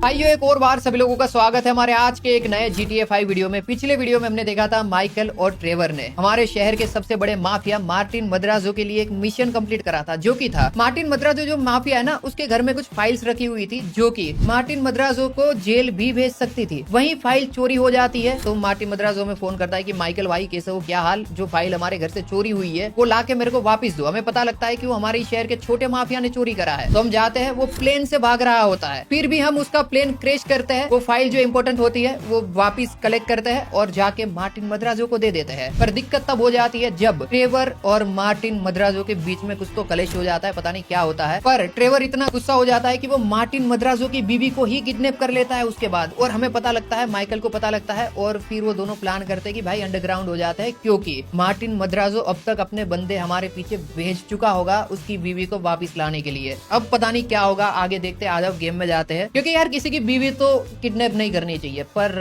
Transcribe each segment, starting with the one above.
भाइयों एक और बार सभी लोगों का स्वागत है हमारे आज के एक नए GTA 5 वीडियो में। पिछले वीडियो में हमने देखा था माइकल और ट्रेवर ने हमारे शहर के सबसे बड़े माफिया मार्टिन मद्राजो के लिए एक मिशन कंप्लीट करा था, जो कि था मार्टिन मद्राजो जो माफिया है ना, उसके घर में कुछ फाइल्स रखी हुई थी जो कि मार्टिन मद्राजो को जेल भी भेज सकती थी। वही फाइल चोरी हो जाती है तो मार्टिन मद्राजो में फोन करता है कि माइकल भाई कैसे हो, क्या हाल, जो फाइल हमारे घर से चोरी हुई है वो ला के मेरे को वापिस दो। हमें पता लगता है कि वो हमारे शहर के छोटे माफिया ने चोरी करा है, तो हम जाते हैं। वो प्लेन से भाग रहा होता है, फिर भी हम उसका प्लेन क्रैश करते हैं। वो फाइल जो इम्पोर्टेंट होती है वो वापिस कलेक्ट करते हैं और जाके मार्टिन मद्राजो को दे देते हैं। पर दिक्कत तब हो जाती है जब ट्रेवर और मार्टिन मद्राजो के बीच में कुछ तो कलेश हो जाता है, पता नहीं क्या होता है। पर ट्रेवर इतना गुस्सा हो जाता है कि वो मार्टिन मद्राजो की बीवी को ही किडनैप कर लेता है उसके बाद। और हमें पता लगता है, माइकल को पता लगता है, और फिर वो दोनों प्लान करते हैं कि भाई अंडरग्राउंड हो जाते हैं, क्योंकि मार्टिन मद्राजो अब तक अपने बंदे हमारे पीछे भेज चुका होगा उसकी बीवी को वापिस लाने के लिए। अब पता नहीं क्या होगा, आगे देखते हैं। आ जाओ गेम में जाते हैं, क्योंकि यार किसी की बीवी तो किडनैप नहीं करनी चाहिए, पर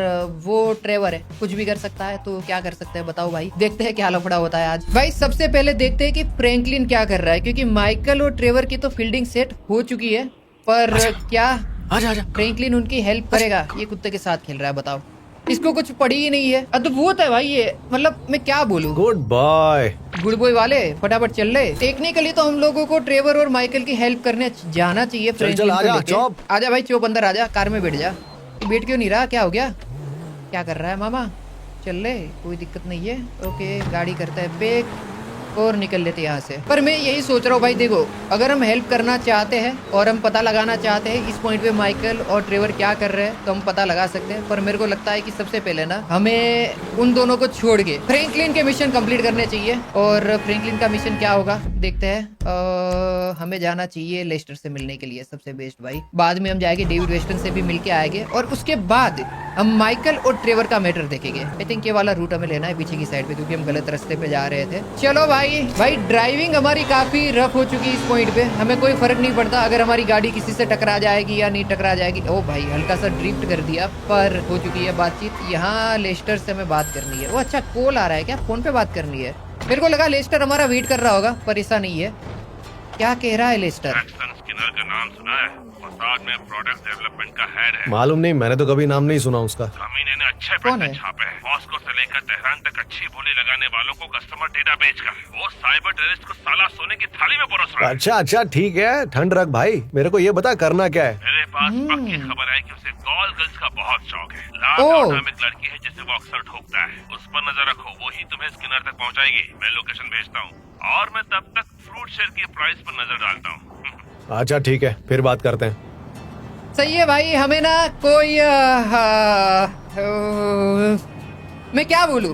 वो ट्रेवर है, कुछ भी कर सकता है। तो क्या कर सकते हैं बताओ भाई, देखते हैं क्या लफड़ा होता है आज। भाई सबसे पहले देखते हैं कि फ्रैंकलिन क्या कर रहा है, क्योंकि माइकल और ट्रेवर की तो फील्डिंग सेट हो चुकी है, पर क्या आजा फ्रैंकलिन उनकी हेल्प करेगा? ये कुत्ते के साथ खेल रहा है, बताओ। इसको कुछ पड़ी ही नहीं है, अद्भुत है भाई ये, मतलब मैं क्या बोलूं। Good boy. गुड बॉय वाले फटाफट चल रहे। टेक्निकली तो हम लोगों को ट्रेवर और माइकल की हेल्प करने जाना चाहिए। चल आजा चौप। आजा भाई चौप, अंदर आजा, कार में बैठ जा। बैठ क्यों नहीं रहा, क्या हो गया, क्या कर रहा है मामा? चल ले, कोई दिक्कत नहीं है। ओके, गाड़ी करता है पैक और निकल लेते यहाँ से। पर मैं यही सोच रहा हूँ भाई, देखो अगर हम हेल्प करना चाहते हैं और हम पता लगाना चाहते हैं इस पॉइंट पे माइकल और ट्रेवर क्या कर रहे हैं, तो हम पता लगा सकते हैं। पर मेरे को लगता है कि सबसे पहले ना हमें उन दोनों को छोड़ के फ्रैंकलिन के मिशन कंप्लीट करने चाहिए। और फ्रैंकलिन का मिशन क्या होगा देखते हैं। हमें जाना चाहिए लेस्टर से मिलने के लिए, सबसे बेस्ट भाई। बाद में हम जाएंगे डेविड वेस्टन से भी मिलके आएंगे, और उसके बाद हम माइकल और ट्रेवर का मैटर देखेंगे। आई थिंक ये वाला रूट हमें लेना है पीछे की साइड पे, क्योंकि हम गलत रास्ते पे जा रहे थे। चलो भाई ड्राइविंग हमारी काफी रफ हो चुकी है इस पॉइंट पे। हमें कोई फर्क नहीं पड़ता अगर हमारी गाड़ी किसी से टकरा जाएगी या नहीं टकरा जाएगी। ओ भाई हल्का सा ड्रिफ्ट कर दिया, पर हो चुकी है बातचीत। यहाँ लेस्टर से हमें बात करनी है। वो अच्छा कॉल आ रहा है क्या, फोन पे बात करनी है? मेरे को लगा लेस्टर हमारा वेट कर रहा होगा, पर ऐसा नहीं है। क्या कह रहा है लेस्टर? स्किनर का नाम सुना है? फसाद में प्रोडक्ट डेवलपमेंट का हेड है। मालूम नहीं, मैंने तो कभी नाम नहीं सुना उसका। कमीने ने अच्छे कौन पैसे है? छापे हैं। मॉस्को से लेकर तेहरान तक अच्छी बोली लगाने वालों को कस्टमर डेटा बेचकर वो साइबर टेररिस्ट को साला सोने की थाली में परोस रहा है। अच्छा ठीक है, ठंड रख भाई। मेरे को ये बता करना क्या है। मेरे पास पक्की खबर है कि उसे कॉल गर्ल्स का बहुत शौक है। लाल में एक लड़की है जिसे वो अक्सर ठोकता है, उस पर नजर रखो, वो ही तुम्हें स्किनर तक पहुंचाएगी। मैं लोकेशन भेजता हूँ और मैं तब तक फ्रूट शेयर की प्राइस पर नजर डालता हूँ। अच्छा ठीक है, फिर बात करते हैं। सही है भाई। हमें ना कोई मैं क्या बोलूं,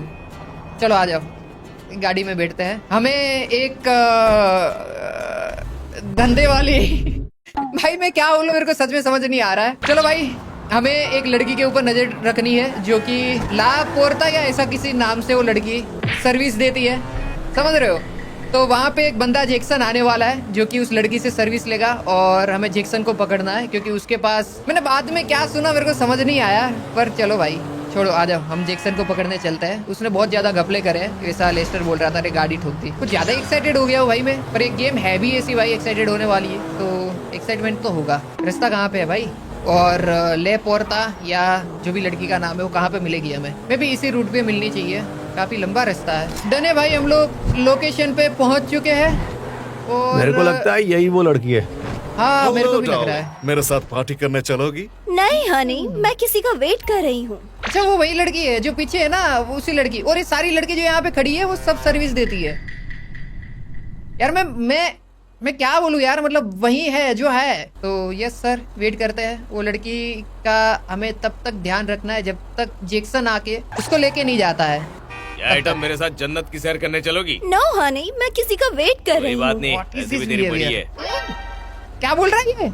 चलो आ जाओ गाड़ी में बैठते हैं। हमें एक धंधे वाली भाई मैं क्या बोलूं, मेरे को सच में समझ नहीं आ रहा है। चलो भाई, हमें एक लड़की के ऊपर नजर रखनी है जो कि ला पोर्ता या ऐसा किसी नाम से वो लड़की सर्विस देती है, समझ रहे हो? तो वहाँ पे एक बंदा जैक्सन आने वाला है जो कि उस लड़की से सर्विस लेगा, और हमें जैक्सन को पकड़ना है, क्योंकि उसके पास मैंने बाद में क्या सुना मेरे को समझ नहीं आया। पर चलो भाई छोड़ो, आ जाओ, हम जैक्सन को पकड़ने चलते हैं। उसने बहुत ज्यादा घपले करे हैं, ऐसा लेस्टर बोल रहा था, अरे गाड़ी ठोक दी। कुछ ज्यादा एक्साइटेड हो गया हूँ भाई मैं, पर एक गेम है भी ऐसी भाई एक्साइटेड होने वाली है, तो एक्साइटमेंट तो होगा। रास्ता कहाँ पे है भाई? और ले पोर्ता या जो भी लड़की का नाम है वो कहाँ पे मिलेगी हमें? मैं भी इसी रूट पे मिलनी चाहिए, काफी लंबा रास्ता है। डन है भाई, हम लोग लोकेशन पे पहुंच चुके हैं। और मेरे को लगता है यही वो लड़की है। हाँ मेरे को भी लग रहा है। मेरे साथ पार्टी करने चलोगी? नहीं हनी, मैं किसी का वेट कर रही हूँ। अच्छा वो वही लड़की है जो पीछे है ना, उसी लड़की। और ये सारी लड़की जो यहाँ पे खड़ी है वो सब सर्विस देती है। यार मैं क्या बोलूँ यार, मतलब वही है जो है। तो यस सर, वेट करते हैं। वो लड़की का हमें तब तक ध्यान रखना है जब तक जैक्सन आके उसको लेके नहीं जाता है। क्या आइटम मेरे साथ जन्नत की सैर करने चलोगी? नो हनी, मैं किसी का वेट कर रही कोई बात हूँ। नहीं, What is ऐसी भी this तेरी बड़ी behavior? है। क्या बोल रहा है ये?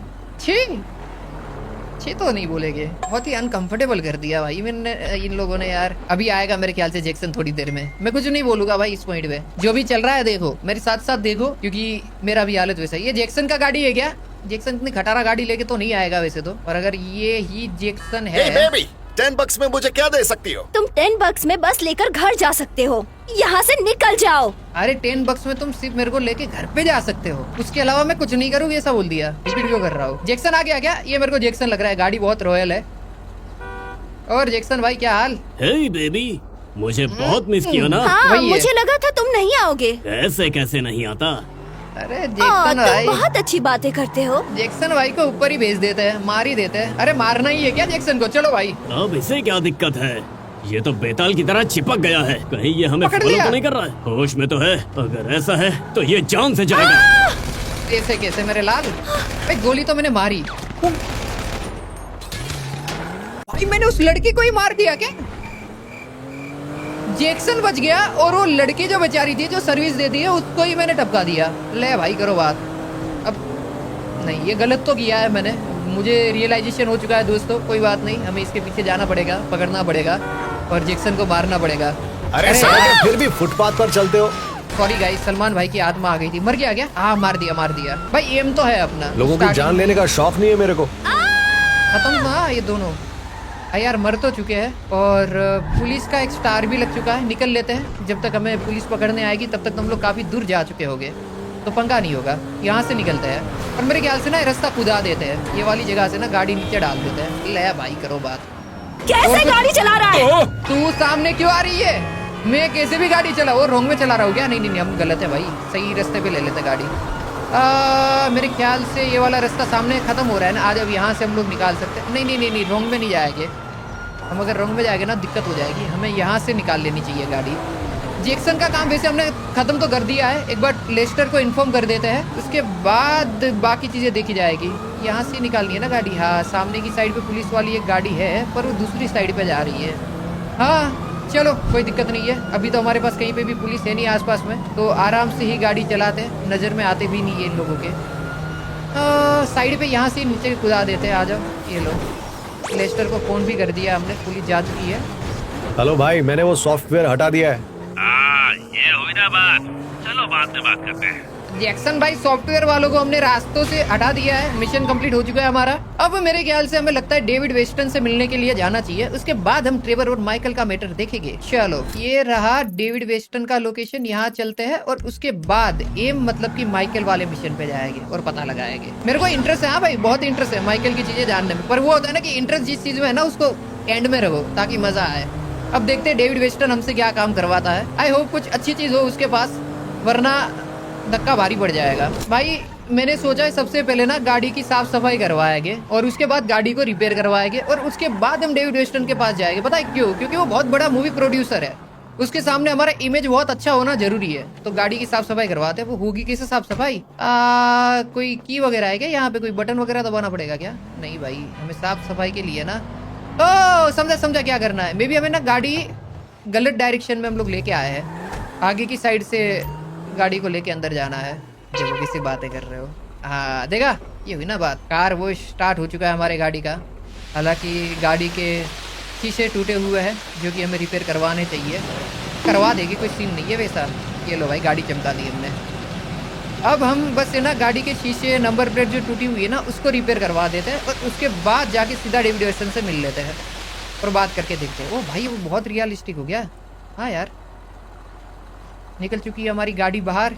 छी तो नहीं बोलेंगे। बहुत ही अनकंफर्टेबल कर दिया भाई मैंने इन लोगों ने यार। अभी आएगा मेरे ख्याल से जैक्सन थोड़ी देर में। मैं कुछ नहीं बोलूंगा भाई इस पॉइंट पे, जो भी चल रहा है देखो, मेरे साथ साथ देखो, क्योंकि मेरा भी हालत वैसा ही है। जैक्सन का गाड़ी है क्या? जैक्सन इतनी खटारा गाड़ी लेके तो नहीं आएगा वैसे तो, पर अगर ये ही जैक्सन है। Hey baby, $10 में मुझे क्या दे सकती हो? तुम $10 में बस लेकर घर जा सकते हो। यहाँ से निकल जाओ। अरे $10 में तुम सिर्फ मेरे को लेके घर पे जा सकते हो, उसके अलावा मैं कुछ नहीं करूँगी, ऐसा बोल दिया। रिपीट क्यों कर रहा हूँ? जैक्सन आ गया क्या? ये मेरे को जैक्सन लग रहा है, गाड़ी बहुत रॉयल है। और जैक्सन भाई क्या हाल? हे बेबी, मुझे बहुत मिस किया ना। हाँ, वही है। मुझे लगा था तुम नहीं आओगे। ऐसे कैसे नहीं आता? अरे तुम जैक्सन भाई, बहुत अच्छी बातें करते हो। जैक्सन भाई को ऊपर ही भेज देते हैं, मार ही देते हैं। अरे मारना ही है क्या जैक्सन को? चलो भाई। अब इसे क्या दिक्कत है? ये तो बेताल की तरह चिपक गया है, कहीं ये हमें पकड़ फॉलो लिया। तो नहीं कर रहा है? होश में तो है, अगर ऐसा है तो ये जान से जाएगा। कैसे कैसे मेरे लाल? भाई गोली तो मैंने मारी। भाई मैंने उस लड़की को ही मार दिया क्या? जैक्सन बच गया और वो लड़की जो बेचारी थी जो सर्विस देती है उसको ही मैंने टपका दिया। ले भाई करो बात। अब नहीं, ये गलत तो किया है मैंने, मुझे रियलाइजेशन हो चुका है दोस्तों। कोई बात नहीं, हमें इसके पीछे जाना पड़ेगा, पकड़ना पड़ेगा और जैक्सन को मारना पड़ेगा। अरे सड़क फिर भी फुटपाथ पर चलते हो। सॉरी गाइस, सलमान भाई की आत्मा आ गई थी। मर गया क्या? हाँ मार दिया। भाई एम तो है अपना। लोगों की जान लेने का शौक नहीं है मेरे को। खत्म ना ये दोनों। यार मर तो चुके हैं और पुलिस का एक स्टार भी लग चुका है। निकल लेते हैं, जब तक हमें पुलिस पकड़ने आएगी तब तक हम लोग काफी दूर जा चुके होंगे, तो पंगा नहीं होगा। यहाँ से निकलते हैं और मेरे ख्याल से ना रास्ता खुदा देते हैं, ये वाली जगह से ना गाड़ी नीचे डाल देते हैं। ले भाई करो बात। कैसे गाड़ी चला रहा है? तू सामने क्यों आ रही है? मैं कैसे भी गाड़ी चला, वो रोंग में चला रहा हूँ क्या? नहीं, हम गलत है भाई, सही रास्ते पे ले लेते गाड़ी। मेरे ख्याल से ये वाला रास्ता सामने खत्म हो रहा है ना। आज अब यहाँ से हम लोग निकाल सकते हैं। नहीं, रोंग में नहीं जाएंगे हम। अगर रोंग में जाएंगे ना दिक्कत हो जाएगी, हमें यहाँ से निकाल लेनी चाहिए गाड़ी। जैक्सन का काम वैसे हमने खत्म तो कर दिया है, एक बार लेस्टर को इन्फॉर्म कर देते हैं, उसके बाद बाकी चीज़ें देखी जाएगी। यहाँ से निकालनी है ना गाड़ी। हाँ, सामने की साइड पे पुलिस वाली एक गाड़ी है पर वो दूसरी साइड पे जा रही है। हाँ चलो कोई दिक्कत नहीं है, अभी तो हमारे पास कहीं पे भी पुलिस है नहीं आसपास में, तो आराम से ही गाड़ी चलाते हैं, नज़र में आते भी नहीं है इन लोगों के। साइड पे यहाँ से नीचे कूदा देते हैं। आ जाओ। ये लो, लेस्टर को फ़ोन भी कर दिया हमने, पुलिस जा चुकी है। हेलो भाई, मैंने वो सॉफ्टवेयर हटा दिया है। ये हुई ना बात। चलो बाद में बात करते हैं। जैक्सन भाई, सॉफ्टवेयर वालों को हमने रास्तों से हटा दिया है, मिशन कंप्लीट हो चुका है हमारा। अब मेरे ख्याल से हमें लगता है डेविड वेस्टन से मिलने के लिए जाना चाहिए, उसके बाद हम ट्रेवर और माइकल का मैटर देखेंगे। चलो ये रहा डेविड वेस्टन का लोकेशन, यहाँ चलते हैं और उसके बाद एम मतलब कि माइकल वाले मिशन पे जाएंगे और पता लगाएंगे। मेरे को इंटरेस्ट है, हाँ भाई बहुत इंटरेस्ट है माइकल की चीजें जानने में, पर वो होता है ना कि इंटरेस्ट जिस चीज में है ना उसको एंड में रखो ताकि मजा आए। अब देखते हैं डेविड वेस्टन हमसे क्या काम करवाता है। आई होप कुछ अच्छी चीज हो उसके पास, वरना धक्का भारी पड़ जाएगा। भाई मैंने सोचा है सबसे पहले ना गाड़ी की साफ सफाई करवाएंगे और उसके बाद गाड़ी को रिपेयर करवाएंगे और उसके बाद हम डेविड वेस्टन के पास जाएंगे। पता है क्यों? क्योंकि वो बहुत बड़ा मूवी प्रोड्यूसर है, उसके सामने हमारा इमेज बहुत अच्छा होना जरूरी है। तो गाड़ी की साफ सफाई करवाते हैं। वो होगी कैसे साफ सफाई? कोई की वगैरह है क्या यहाँ पे? कोई बटन वगैरह दबाना पड़ेगा क्या? नहीं भाई, हमें साफ सफाई के लिए ना, ओ समझा क्या करना है। मे बी हमें ना गाड़ी गलत डायरेक्शन में हम लोग लेके आए हैं, आगे की साइड से गाड़ी को लेके अंदर जाना है। देखो किसी बातें कर रहे हो। हाँ देखा, ये हुई ना बात। कार वो स्टार्ट हो चुका है हमारे गाड़ी का, हालांकि गाड़ी के शीशे टूटे हुए हैं जो कि हमें रिपेयर करवाने चाहिए, करवा देगी, कोई सीन नहीं है वैसा। ये लो भाई, गाड़ी चमका दी हमने। अब हम बस है ना गाड़ी के शीशे, नंबर प्लेट जो टूटी हुई है ना उसको रिपेयर करवा देते हैं और उसके बाद जाके सीधा डेविड वेस्टन से मिल लेते हैं और बात करके देखते हैं। ओ भाई वो बहुत रियलिस्टिक हो गया। हाँ यार, निकल चुकी है हमारी गाड़ी बाहर,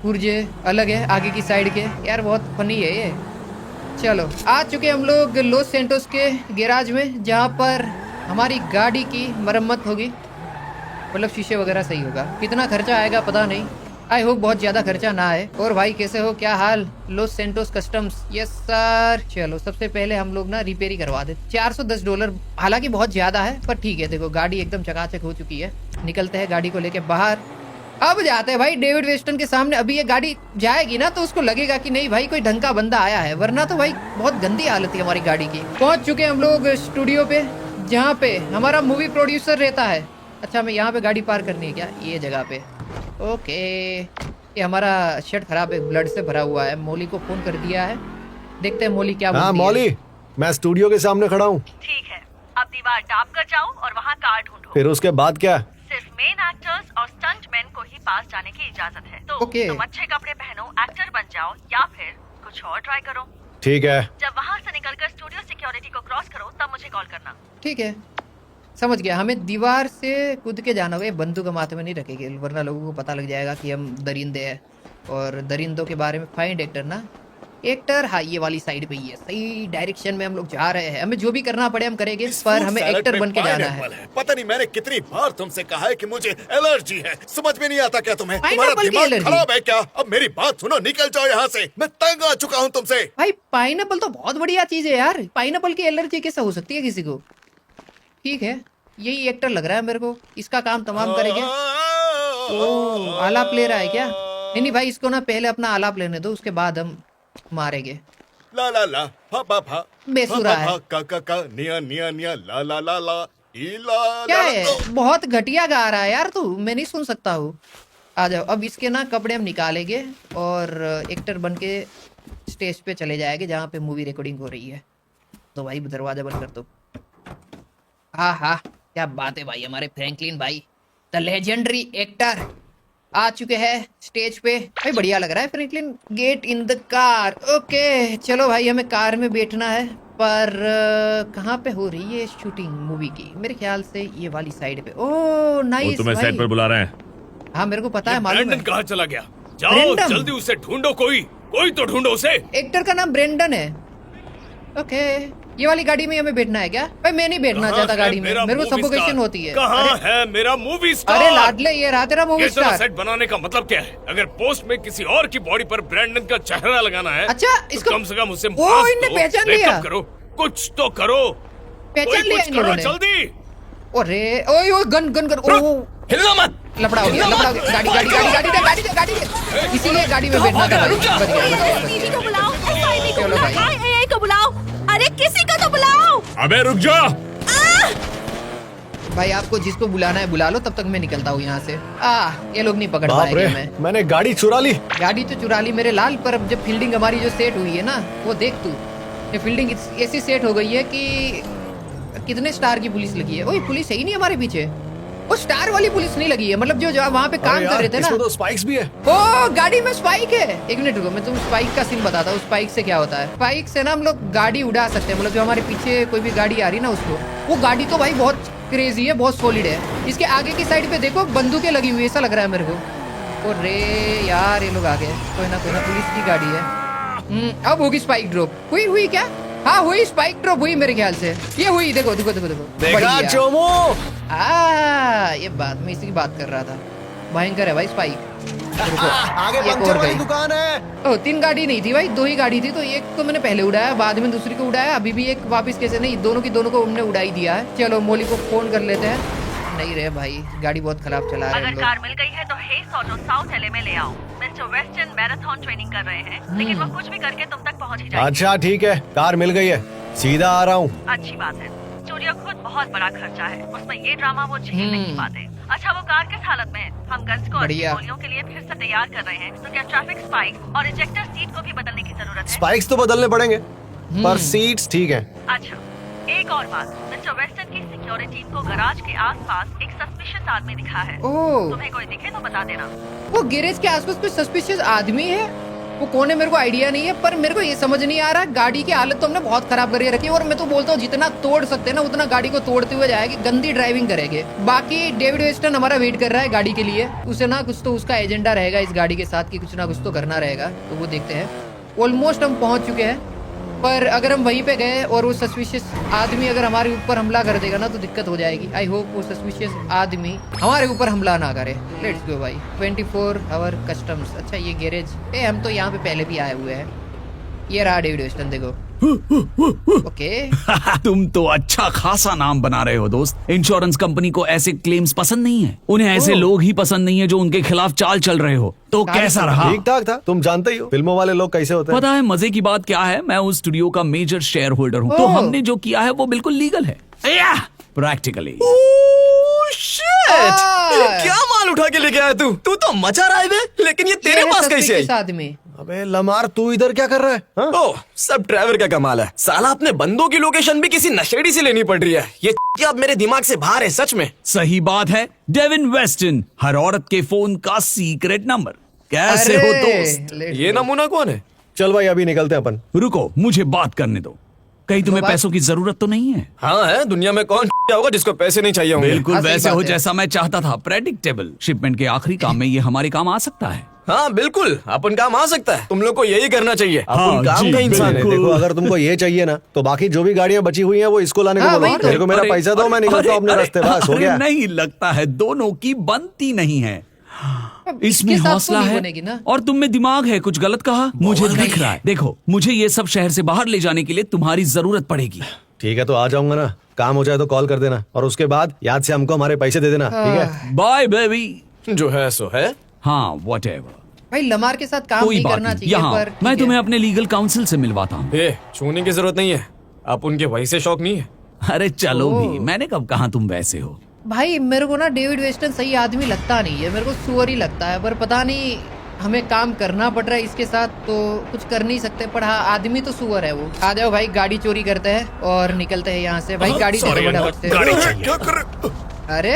पुर्जे अलग है आगे की साइड के। यार बहुत फनी है ये। चलो आ चुके हम लोग लॉस सैंटोस के गैराज में, जहाँ पर हमारी गाड़ी की मरम्मत होगी, मतलब शीशे वगैरह सही होगा। कितना खर्चा आएगा पता नहीं, आई होप बहुत ज़्यादा खर्चा ना आए। और भाई कैसे हो, क्या हाल? Los Santos customs. Yes sir. चलो सबसे पहले हम लोग ना रिपेयरी करवा दे। $410, हालांकि बहुत ज़्यादा है पर ठीक है। देखो गाड़ी एकदम चकाचक हो चुकी है। निकलते हैं गाड़ी को लेके बाहर। अब जाते हैं भाई डेविड वेस्टन के सामने। अभी ये गाड़ी जाएगी ना तो उसको लगेगा कि नहीं भाई कोई ढंग का बंदा आया है, वरना तो भाई बहुत गंदी हालत है हमारी गाड़ी की। पहुंच चुके हैं हम लोग स्टूडियो पे, जहाँ पे हमारा मूवी प्रोड्यूसर रहता है। अच्छा हमें यहाँ पे गाड़ी पार्क करनी है क्या? ये जगह पे। ओके, ये हमारा शर्ट खराब है, ब्लड से भरा हुआ है। मौली को फोन कर दिया है, देखते हैं मौली क्या बोलती है। मौली, मैं स्टूडियो के सामने खड़ा हूँ। ठीक है, अब दीवार टाप कर जाओ और वहाँ कार ढूंढो। फिर उसके बाद क्या? सिर्फ मेन एक्टर्स और स्टंटमैन को ही पास जाने की इजाजत है। तो ओके। तुम अच्छे कपड़े पहनो, एक्टर बन जाओ या फिर कुछ और ट्राई करो। ठीक है। जब वहाँ से निकलकर स्टूडियो सिक्योरिटी को क्रॉस करो तब मुझे कॉल करना। ठीक है, समझ गया। हमें दीवार से कूद के जाना होगा। ये बंदूक हम माथे में नहीं रखेंगे, वरना लोगों को पता लग जाएगा कि हम दरिंदे हैं। और दरिंदों के बारे में फाइंड एक्टर ना, एक्टर हाँ ये वाली साइड पे ही है। सही डायरेक्शन में हम लोग जा रहे हैं। हमें जो भी करना पड़े हम करेंगे, पर हमें एक्टर बन के जाना है। पता नहीं मैंने कितनी बार तुमसे कहा है कि मुझे एलर्जी है, समझ में नहीं आता क्या तुम्हें? तुम्हारा पाइनएप्पल की दिमाग एलर्जी? खराब है क्या? अब मेरी बात सुनो, निकल जाओ यहाँ से, मैं तंग आ चुका हूँ तुमसे। भाई पाइनएप्पल तो बहुत बढ़िया चीज है यार। पाइनएप्पल की एलर्जी कैसे हो सकती है किसी को? ठीक है, यही एक्टर लग रहा है मेरे को। इसका काम तमाम करेंगे। ओ आलाप ले रहा है क्या? नहीं भाई, इसको ना पहले अपना आलाप लेने दो, उसके बाद हम मारेंगे। ला ला ला फा फा फा बेसुरा फा, है। फा, का का का निया निया निया ला ला ला ला ई ला क्या ला, है? बहुत घटिया गा रहा है यार तू, मैं नहीं सुन सकता हूँ। आ जाओ, अब इसके ना कपड़े हम निकालेंगे और एक्टर बन के स्टेज पे चले जाएंगे जहाँ पे मूवी रिकॉर्डिंग हो रही है। तो भाई दरवाजा बंद कर दो। हाँ हाँ, क्या बात है भाई, हमारे फ्रैंकलिन भाई द लेजेंडरी एक्टर आ चुके हैं स्टेज पे। भाई बढ़िया लग रहा है Franklin. Get in the car. Okay चलो भाई, हमें कार में बैठना है। पर कहाँ पे हो रही है शूटिंग मूवी की? मेरे ख्याल से ये वाली साइड पे। ओह नाइस तुम्हें भाई। साइड पर बुला रहे हैं। हाँ मेरे को पता है, मालूम है। ब्रैंडन कहाँ चला गया? जाओ ब्रैंडन? जल्दी उसे ढूंढो, कोई तो ढूंढो उसे। एक्टर का नाम ब्रेंडन है। ओके, ये वाली गाड़ी में हमें बैठना है क्या? भाई मैं नहीं बैठना चाहता गाड़ी में, मेरे को सफोकेशन होती है। कहाँ है मेरा मूवी स्टार? अरे लाडले, ये रहा तेरा मूवी ये तरह स्टार। सेट बनाने का मतलब क्या है? अगर पोस्ट में किसी और की बॉडी पर ब्रैंडन का चेहरा लगाना है, अच्छा, तो इसको- कम से कम उसे ओ, मास्क इनने दो, पहचान मेकअप लिया। करो, कुछ तो करो। पहचान कोई लिया कुछ इन करो लोगों ने। जल्दी। अरे ओए ओए, गन गन गन। ओ हिलना मत। लपड़ा हो गया, लपड़ा हो गया। गाड़ी गाड़ी गाड़ी गाड़ी गाड़ी गाड़ी गाड़ी, इसीलिए गाड़ी में बैठना था भाई। बच गया, बच गया, बच दीदी गया। को बुलाओ, SID को चलो बुलाओ, भाई। IAA को बुलाओ। अरे किसी को तो बुलाओ। अबे रुक जा। भाई आपको जिसको बुलाना है बुला लो, तब तक मैं निकलता हूँ यहाँ से। ये लोग नहीं पकड़ बाप पाएंगे रे, हमें। मैंने गाड़ी चुरा ली। गाड़ी तो चुरा ली मेरे लाल, पर अब जब फील्डिंग हमारी जो सेट हुई है ना, वो देख तू। ये फील्डिंग ऐसी सेट हो गई है कि कितने स्टार की पुलिस लगी है। ओए पुलिस है ही नहीं हमारे पीछे। वो स्टार वाली पुलिस नहीं लगी है, मतलब जो वहाँ पे काम अरे कर यार, रहे थे ना। इसमें तो स्पाइक्स भी है। ओ गाड़ी में स्पाइक है। एक मिनट रुको, मैं तुम स्पाइक का सीन बताता हूँ। स्पाइक से क्या होता है? स्पाइक से ना हम लोग गाड़ी उड़ा सकते हैं, मतलब जो हमारे पीछे कोई भी गाड़ी आ रही है ना उसको। वो गाड़ी तो भाई बहुत क्रेजी है, बहुत सॉलिड है। इसके आगे की साइड पे देखो बंदूकें लगी हुई है, ऐसा लग रहा है मेरे को। ओ रे यार, ये लोग आ गए। कोई ना पुलिस की गाड़ी है। अब होगी स्पाइक ड्रॉप। हुई क्या? हाँ हुई, स्पाइक ड्रॉप हुई मेरे ख्याल से। ये हुई, देखो देखो देखो देखो। देखा बढ़िया। चोमो? ये बात, मैं इसी की बात कर रहा था। भयंकर है भाई स्पाइक। रुको, आगे एक पंक्चर और वाली गई। दुकान है। ओ 3 गाड़ी नहीं थी भाई, 2 ही गाड़ी थी। तो एक को मैंने पहले उड़ाया, बाद में दूसरी को उड़ाया, अभी भी एक वापस। कैसे नहीं, दोनों को उनने उड़ा ही दिया है। चलो मोली को फोन कर लेते हैं। नहीं रहे भाई, गाड़ी बहुत खराब चला रहे हैं अगर लोग। कार मिल गई है तो हेस ऑटो साउथ एलए में ले आओ। मिस्टर वेस्टर्न मैराथन ट्रेनिंग कर रहे हैं, लेकिन वो कुछ भी करके तुम तक पहुंच ही जाएंगे। अच्छा ठीक है, कार मिल गई है, सीधा आ रहा हूँ। अच्छी बात है। स्टूडियो खुद बहुत बड़ा खर्चा है, उसमें ये ड्रामा वो झेल नहीं पाते। अच्छा वो कार किस हालत में है? हम गन्स को अच्छी बढ़िया। गोलियों के लिए फिर से तैयार कर रहे हैं, तो क्या ट्रैफिक स्पाइक और इजेक्टर सीट को भी बदलने की जरूरत है? स्पाइक्स तो बदलने पड़ेंगे, पर सीट्स ठीक है। अच्छा एक और बात, मिस्टर वेस्टर्न की सिक्योरिटी टीम को गराज के आसपास एक सस्पिशियस आदमी दिखा है। ओह, तुम्हें कोई दिखे तो बता देना। वो गैरेज के आसपास कोई सस्पिशियस आदमी है। वो कौन है मेरे को आइडिया नहीं है, पर मेरे को ये समझ नहीं आ रहा। गाड़ी की हालत तो हमने बहुत खराब करके रखी है, और मैं तो बोलता हूँ जितना तोड़ सकते हैं ना उतना गाड़ी को तोड़ते हुए जाएगी। गंदी ड्राइविंग करेंगे। बाकी डेविड वेस्टर्न हमारा वेट कर रहा है गाड़ी के लिए। उसे ना कुछ तो उसका एजेंडा रहेगा इस गाड़ी के साथ, कि कुछ ना कुछ तो करना रहेगा। तो वो देखते हैं। ऑलमोस्ट हम पहुंच चुके हैं, पर अगर हम वहीं पे गए और वो सस्पिशियस आदमी अगर हमारे ऊपर हमला कर देगा ना तो दिक्कत हो जाएगी। आई होप वो सस्पिशियस आदमी हमारे ऊपर हमला ना करे। लेट्स गो भाई। 24 आवर कस्टम्स। अच्छा ये गैरेज, हम तो यहाँ पे पहले भी आए हुए हैं। ये रहा डेविड वेस्टर्न, देखो। ओके तुम तो अच्छा खासा नाम बना रहे हो दोस्त। इंश्योरेंस कंपनी को ऐसे क्लेम्स पसंद नहीं है, उन्हें ऐसे लोग ही पसंद नहीं है जो उनके खिलाफ चाल चल रहे हो। तो कैसा रहा? ठीक ठाक था, तुम जानते ही हो फिल्मों वाले लोग कैसे होते हैं। पता है मजे की बात क्या है? मैं उस स्टूडियो का मेजर शेयर होल्डर हूँ, तो ओह। हमने जो किया है वो बिल्कुल लीगल है, प्रैक्टिकली। क्या माल उठा के लेके आया तू तो मचा रहा है बे, लेकिन ये तेरे पास कैसे आई? आदमी। अबे लमार, तू इधर क्या कर रहा है? हाँ? ओह, सब ड्राइवर का कमाल है। साला अपने बंदों की लोकेशन भी किसी नशेड़ी से लेनी पड़ रही है। ये अब मेरे दिमाग से बाहर है सच में। सही बात है। डेविन वेस्टन, हर औरत के फोन का सीक्रेट नंबर। कैसे हो दोस्त? ये नमूना कौन है? चल भाई, अभी निकलते हैं अपन। रुको, मुझे बात करने दो। कहीं तुम्हें बात- पैसों की जरूरत तो नहीं है? हाँ है, दुनिया में कौन होगा जिसको पैसे नहीं चाहिए होंगे। बिल्कुल हाँ, सही वैसे बात हो है। जैसा मैं चाहता था, प्रेडिक्टेबल। शिपमेंट के आखिरी काम में ये हमारे काम आ सकता है। हाँ बिल्कुल, अपन काम आ सकता है। तुम लोग को यही करना चाहिए। हाँ, अपन काम जी, का इंसान है। बिल्कुल। देखो अगर तुमको ये चाहिए ना तो बाकी जो भी गाड़ियां बची हुई हैं वो इसको लाने को हाँ, बोलो। वही तो। मेरे को मेरा अरे, पैसा दो, मैं अरे, निकलता हूँ अपने अरे, रास्ते, बस हो अरे, गया। नहीं लगता है दोनों की बनती नहीं है। इसमें इसके साथ तो हौसला नहीं है बनेगी ना। और तुम में दिमाग है। कुछ गलत कहा मुझे दिख रहा है। देखो मुझे ये सब शहर से बाहर ले जाने के लिए तुम्हारी जरूरत पड़ेगी। ठीक है तो आ जाऊंगा ना, काम हो जाए तो कॉल कर देना और उसके बाद याद से हमको हमारे पैसे दे देना, ठीक है? Bye baby. जो है सो है। हाँ व्हाटएवर, भाई लमार के साथ काम कोई नहीं बात करना नहीं। चाहिए यहाँ पर ठीक मैं है। तुम्हें अपने लीगल काउंसिल से मिलवाता हूँ। ये छूने की जरूरत नहीं है। आप उनके वही से शौक नहीं है। अरे चलो ओह। भी, मैंने कब कहा तुम वैसे हो। भाई मेरे को ना डेविड वेस्टन सही आदमी लगता नहीं है, मेरे को सुअर ही लगता है। पर पता नहीं हमें काम करना पड़ रहा है इसके साथ, तो कुछ कर नहीं सकते। पर हाँ आदमी तो सुअर है वो। आ जाओ भाई, गाड़ी चोरी करते हैं और निकलते हैं यहाँ से। भाई गाड़ी दे दो फटाफट से। गाड़ी चाहिए। क्या कर रहे हो? अरे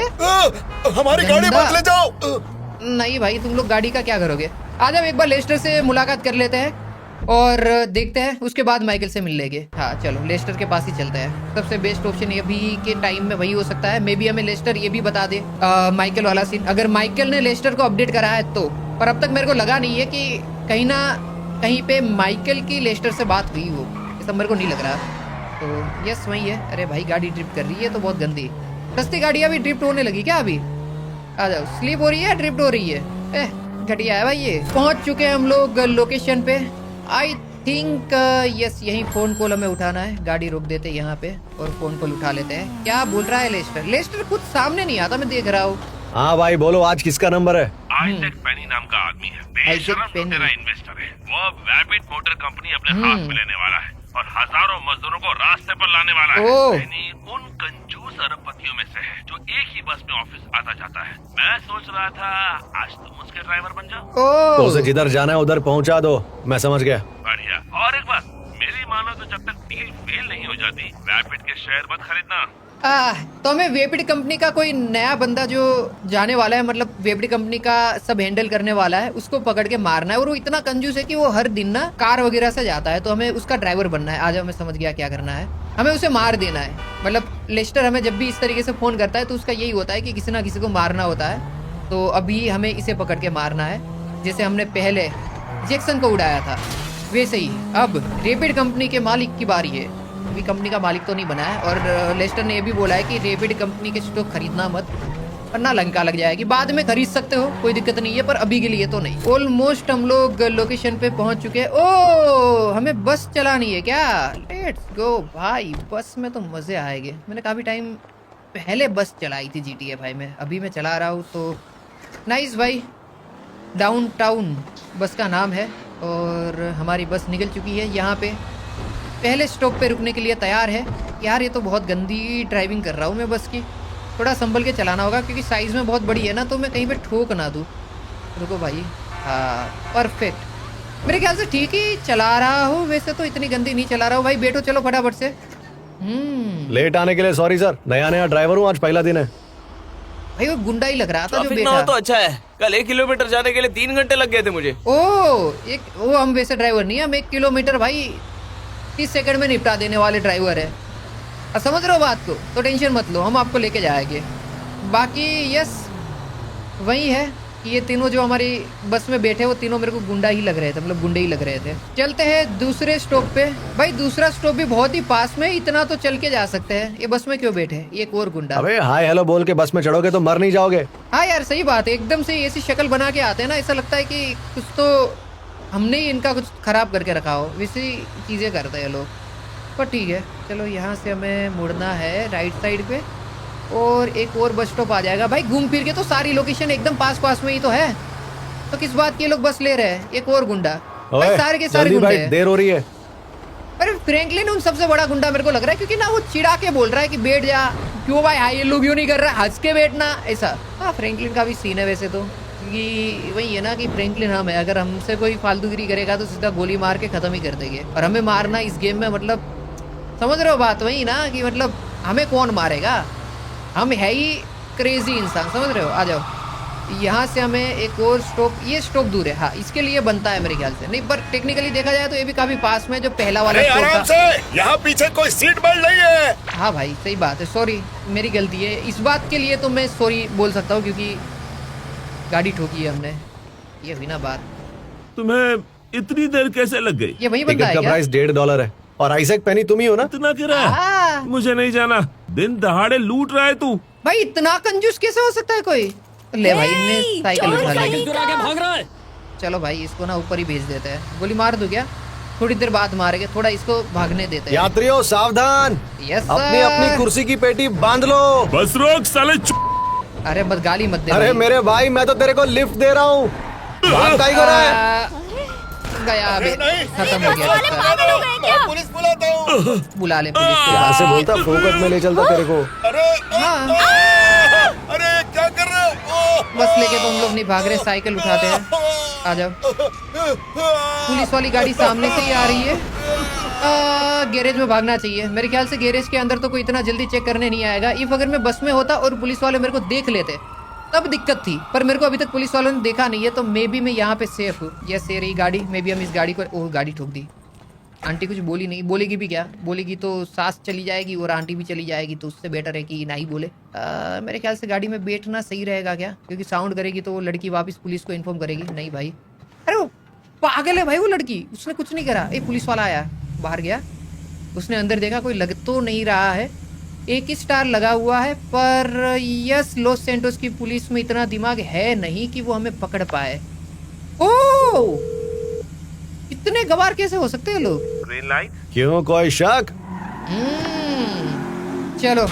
हमारी गाड़ी गंदा। मत ले जाओ। नहीं भाई, तुम लोग गाड़ी का क्या करोगे? आ जाओ एक बार लेस्टर से मुलाकात कर लेते हैं और देखते हैं, उसके बाद माइकल से मिल लेंगे। हाँ चलो लेस्टर के पास ही चलते हैं। सबसे बेस्ट ऑप्शन अभी के टाइम में वही हो सकता है। मे बी हमें लेस्टर ये भी बता दे माइकल वाला सीन, अगर माइकल ने लेस्टर को अपडेट करा है तो। पर अब तक मेरे को लगा नहीं है कि कहीं ना कहीं पे माइकल की लेस्टर से बात हुई हो, ऐसा मेरे को नहीं लग रहा। तो यस वही है। अरे भाई गाड़ी ड्रिफ्ट कर रही है तो बहुत गंदी। सस्ती गाड़ियाँ भी ड्रिफ्ट होने लगी क्या अभी? आ जाओ, स्लीप हो रही है ड्रिफ्ट हो रही है? घटिया है भाई ये। पहुंच चुके हैं हम लोग लोकेशन पे। आई थिंक यस यही फोन कॉल हमें उठाना है। गाड़ी रोक देते हैं यहाँ पे और फोन कॉल उठा लेते हैं। क्या बोल रहा है लेस्टर? लेस्टर खुद सामने नहीं आता, मैं देख रहा हूँ। हाँ भाई बोलो, आज किसका नंबर है? आइजैक पेनी नाम का आदमी है, आइजैक बेशरम पेनी। तेरा इन्वेस्टर है। वो अब रैपिड मोटर कंपनी अपने हाथ में लेने वाला है और हजारों मजदूरों को रास्ते पर लाने वाला है। ओह। पेनी उन कंजूस अरबपतियों में से है जो एक ही बस में ऑफिस आता जाता है। मैं सोच रहा था आज तुम उसके ड्राइवर बन जाओ। तो उसे ओ जिधर जाना है उधर पहुंचा दो, मैं समझ गया। बढ़िया। और एक बात मेरी मानो तो जब तक डील फेल नहीं हो जाती रैपिड के शेयर मत खरीदना। तो हमें वेपिड कंपनी का कोई नया बंदा जो जाने वाला है, मतलब वेपिड कंपनी का सब हैंडल करने वाला है, उसको पकड़ के मारना है। और वो इतना कंजूस है कि वो हर दिन ना कार वगैरह से जाता है, तो हमें उसका ड्राइवर बनना है। आज मैं समझ गया क्या करना है। हमें उसे मार देना है। मतलब लेस्टर हमें जब भी इस तरीके से फोन करता है तो उसका यही होता है कि किसी ना किसी को मारना होता है। तो अभी हमें इसे पकड़ के मारना है, जैसे हमने पहले जैक्सन को उड़ाया था वैसे ही। अब रेपिड कंपनी के मालिक की बारी है। अभी कंपनी का मालिक तो नहीं बना है। और लेस्टर ने ये भी बोला है कि रेपिड कंपनी के स्टॉक खरीदना मत, वरना लंका लग जाएगी। बाद में खरीद सकते हो, कोई दिक्कत नहीं है, पर अभी के लिए तो नहीं। ऑलमोस्ट हम लोग लोकेशन पे पहुंच चुके हैं। ओ हमें बस चलानी है क्या? लेट्स गो भाई, बस में तो मजे आएंगे। मैंने काफी टाइम पहले बस चलाई थी GTA 5 में, अभी मैं चला रहा हूँ तो नाइस भाई। डाउनटाउन बस का नाम है और हमारी बस निकल चुकी है। यहाँ पे पहले स्टॉप पे रुकने के लिए तैयार है। यार ये तो बहुत गंदी ड्राइविंग कर रहा हूँ मैं बस की, थोड़ा संभल के चलाना होगा क्योंकि साइज़ में बहुत बड़ी है ना, तो मैं कहीं पे ठोक ना दूँ। रुको भाई, हाँ परफेक्ट। मेरे ख्याल से ठीक ही चला रहा हूँ, वैसे तो इतनी गंदी नहीं चला रहा हूँ। भाई बैठो चलो फटाफट से। लेट आने के लिए सॉरी सर, नया ड्राइवर हूँ, आज पहला दिन है। भाई वो गुंडा ही लग रहा था जो ट्रैफिक ना हो तो बैठा। अच्छा है। कल 1 किलोमीटर जाने के लिए 3 घंटे लग गए थे मुझे। वो हम वैसे ड्राइवर नहीं है, हम 1 किलोमीटर भाई 30 सेकंड में निपटा देने वाले ड्राइवर है। अब समझ रहे हो बात को, तो टेंशन मत लो, हम आपको लेके जाएंगे। बाकी यस वही है कि ये तीनों जो हमारी बस में बैठे वो तीनों मेरे को गुंडा ही लग रहे थे, मतलब गुंडे ही लग रहे थे। चलते हैं दूसरे स्टॉप पे। भाई दूसरा स्टॉप भी बहुत ही पास में, इतना तो चल के जा सकते हैं। ये बस में क्यों बैठे? एक और गुंडा। अबे हाय हेलो बोल के बस में चढ़ोगे तो मर नहीं जाओगे। हाँ यार सही बात है, एकदम से ऐसी शक्ल बना के आते हैं ना, ऐसा लगता है कि कुछ तो हमने ही इनका कुछ खराब करके रखा हो, वैसी चीज़ें करते हैं लोग। पर ठीक है चलो, यहाँ से हमें मुड़ना है राइट साइड पे और एक और बस स्टॉप आ जाएगा। भाई घूम फिर के तो सारी लोकेशन एकदम पास पास में ही तो है, तो किस बात के लोग बस ले रहे हैं। एक और गुंडा, भाई सारे के सारे जल्दी गुंडे भाई, हैं। देर हो रही है। अरे फ्रैंकलिन उन सबसे बड़ा गुंडा मेरे को लग रहा है, क्योंकि ना वो चिढ़ा के बोल रहा है कि बैठ जा। क्यों भाई हाई लोग क्यों नहीं कर रहा, हंस के बैठना ऐसा। हाँ फ्रैंकलिन का भी सीन है वैसे तो, क्योंकि वही है ना कि फ्रैंकलिन हम है, अगर हमसे कोई फालतूगिरी करेगा तो सीधा गोली मार के खत्म ही कर देंगे। और हमें मारना इस गेम में, मतलब समझ रहे हो बात वही ना कि मतलब हमें कौन मारेगा, हम है ही क्रेजी इंसान, समझ रहे हो। आ जाओ यहाँ से हमें एक और स्टॉप, ये स्टॉप दूर है, हाँ इसके लिए बनता है मेरे ख्याल से। नहीं पर टेक्निकली देखा जाए तो ये भी काफी पास में, जो पहला वाला अरे स्टॉप आराम था। से, यहाँ पीछे कोई सीट बेल्ट नहीं है। हाँ भाई सही बात है, सॉरी मेरी गलती है। इस बात के लिए तो मैं सॉरी बोल सकता हूँ क्योंकि गाड़ी ठोकी है हमने, ये हुई ना बात। तुम्हें इतनी देर कैसे लग गई? ये वही बंदा टिकट है का क्या? प्राइस $1.5 है और आइजैक पेनी तुम ही हो ना? इतना किराया? हाँ। मुझे नहीं जाना, दिन दहाड़े लूट रहा है तू। भाई इतना कंजूस कैसे हो सकता है कोई? ले भाई इनने साइकिल उठा ली। दूर आगे भाग रहा है। चलो भाई इसको ना ऊपर ही भेज देते हैं। गोली मार दो क्या? थोड़ी देर बाद मारेंगे, थोड़ा इसको भागने देते हैं। यात्रियों सावधान, यस अपनी अपनी कुर्सी की पेटी बांध लो। बस रोक साले। अरे मत गाली मत दे अरे भाई। मेरे भाई, मैं तो तेरे को लिफ्ट दे रहा हूँ, भाग काहे को रहा है? गया अबे, नहीं, खत्म हो गया चक्कर। मैं पुलिस बुलाता हूँ। बुला ले पुलिस को। यहाँ से बोलता फोकट में ले चलता तेरे को। अरे हाँ। अरे क्या कर रहे हो? बस लेके तो हम लोग नहीं भाग रहे, साइकिल उठाते हैं। आ जाओ। पुलिस वाली गाड़ी सामने से ही आ रही है। गैरेज में भागना चाहिए मेरे ख्याल से। गैरेज के अंदर तो कोई इतना जल्दी चेक करने नहीं आएगा। इफ अगर मैं बस में होता और पुलिस वाले मेरे को देख लेते तब दिक्कत थी, पर मेरे को अभी तक पुलिस वालों ने देखा नहीं है, तो मे बी मैं यहाँ पे सेफ हूँ। यस ये रही गाड़ी, मे बी हम इस गाड़ी को, ओह गाड़ी ठोक दी। आंटी कुछ बोली नहीं, बोलेगी भी क्या? बोलेगी तो सास चली जाएगी और आंटी भी चली जाएगी, तो उससे बेटर है कि ना ही बोले। मेरे ख्याल से गाड़ी में बैठना सही रहेगा क्या? क्योंकि साउंड करेगी तो वो लड़की वापस पुलिस को इन्फॉर्म करेगी। नहीं भाई, अरे वो पागल है भाई वो लड़की, उसने कुछ नहीं करा। एक पुलिस वाला आया, बाहर गया, उसने अंदर देखा, कोई लग तो नहीं रहा है। एक ही स्टार लगा हुआ है, पर यस लॉस सैंटोस की पुलिस में इतना दिमाग है नहीं कि वो हमें पकड़ पाए। ओह इतने गवार कैसे हो सकते हैं लोग? Green light. क्यों, कोई शक? चलो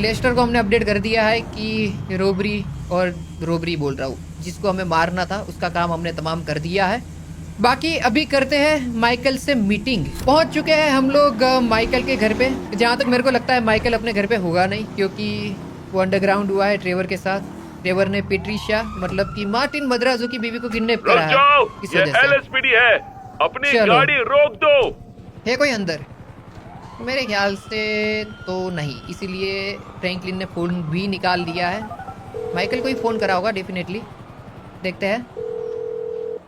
लेस्टर को हमने अपडेट कर दिया है कि रोबरी बोल रहा हूँ, जिसको हमें मारना था उसका काम हमने तमाम कर दिया है। बाकी अभी करते हैं माइकल से मीटिंग। पहुंच चुके हैं हम लोग माइकल के घर पे। जहाँ तक मेरे को लगता है माइकल अपने घर पे होगा नहीं, क्योंकि वो अंडरग्राउंड हुआ है ट्रेवर के साथ। ट्रेवर ने पेट्रिशिया मतलब कि मार्टिन मद्राजो की बीवी को किडनैप करा रुक जाओ, है इस ये वजह से। LSPD है, अपनी चलो। गाड़ी रोक दो। है कोई अंदर? मेरे ख्याल से तो नहीं, इसीलिए फ्रैंकलिन ने फोन भी निकाल दिया है। माइकल को ही फोन करा होगा डेफिनेटली। देखते हैं,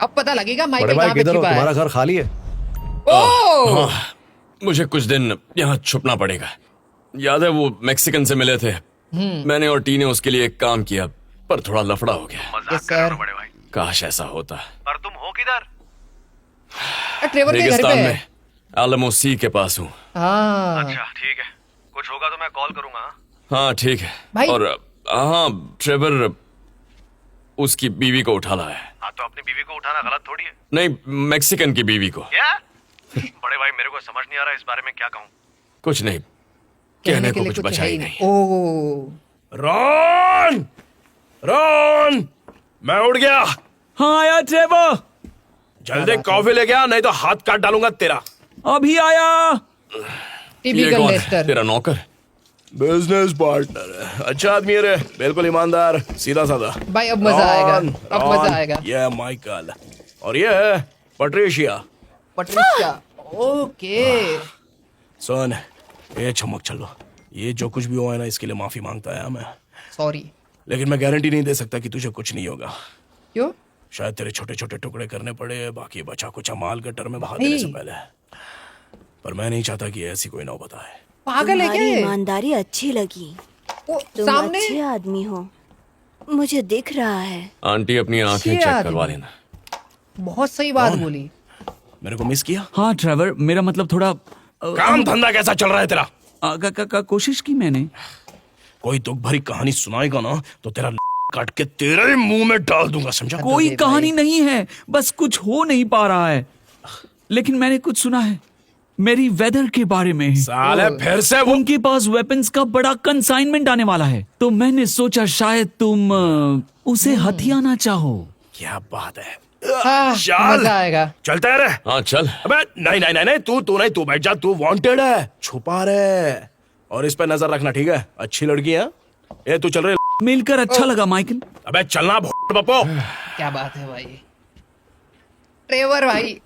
अब पता लगेगा बड़े माइकल भाई कहाँ पे किधर हो? छिपा तुम्हारा है। घर खाली है? ओह मुझे कुछ दिन यहाँ छुपना पड़ेगा। याद है वो मैक्सिकन से मिले थे, मैंने और टी ने उसके लिए एक काम किया, पर थोड़ा लफड़ा हो गया। Yes sir. काश ऐसा होता। और तुम हो किधर? ट्रेवर के घर पे रेगिस्तान है। में आलमो सी के पास हूँ। हाँ ठीक है, कुछ होगा तो मैं कॉल करूंगा। हाँ ठीक है। भाई। और हाँ ट्रेवर उसकी बीवी को उठा लाया है। हाँ तो अपनी बीवी को उठाना गलत थोड़ी है। नहीं, मैक्सिकन की बीवी को। क्या? बड़े भाई मेरे को समझ नहीं आ रहा इस बारे में क्या कहूँ। कुछ नहीं, कहने को कुछ बचा ही नहीं। ओह रॉन, रॉन, मैं उड़ गया। हाँ आया ट्रेवर, जल्दी कॉफी ले गया, नहीं तो हाथ काट डालूंगा तेरा। अभी आया। ये टिपिकल कौन है? लेस्टर। तेरा नौकर? बिजनेस पार्टनर है, अच्छा आदमी है रे, बिल्कुल ईमानदार, सीधा साधा। भाई अब मजा आएगा, अब मजा आएगा। ये है माइकल और ये है पट्रिशिया। पट्रिशिया, ओके। सुन, ये चमक चलो, ये जो कुछ भी हुआ है ना, इसके लिए माफी मांगता है मैं, सॉरी। लेकिन मैं गारंटी नहीं दे सकता कि तुझे कुछ नहीं होगा। क्यों? शायद तेरे छोटे छोटे टुकड़े करने पड़े, बाकी बचा कुचा माल गटर में बहा देने से पहले, पर मैं नहीं चाहता कि ऐसी कोई नौबत आए। पागल है क्या तुम्हारी ये? ईमानदारी अच्छी लगी, वो तुम सामने अच्छे आदमी हो, मुझे दिख रहा है। आंटी अपनी आंखें अच्छी चेक आदमी। करवा लेना। बहुत सही बात बोली। मेरे को मिस किया? हाँ ट्रेवर, मेरा मतलब थोड़ा काम धंधा कैसा चल रहा है तेरा? कोशिश की मैंने। कोई दुख भरी कहानी सुनाएगा ना तो तेरा काट के तेरे मुंह में डाल दूंगा, समझा? कोई कहानी नहीं है, बस कुछ हो नहीं पा रहा है। लेकिन मैंने कुछ सुना है मेरी वेदर के बारे में। साले फिर से वो उनके पास वेपन्स का बड़ा कंसाइनमेंट आने वाला है, तो मैंने सोचा शायद तुम उसे हथियाना चाहो। क्या बात है। हाँ, चल। मजा आएगा। चलता है रे। हाँ चल। अबे नहीं नहीं नहीं नहीं, तू नहीं, तू बैठ जा, तू वांटेड है, छुपा रे। और इस पे नजर रखना, ठीक है? अच्छी लड़की है ये, तू चल रही। मिलकर अच्छा लगा माइकल। अबे चलना बप्पो। क्या बात है भाई। ट्रेवर भाई,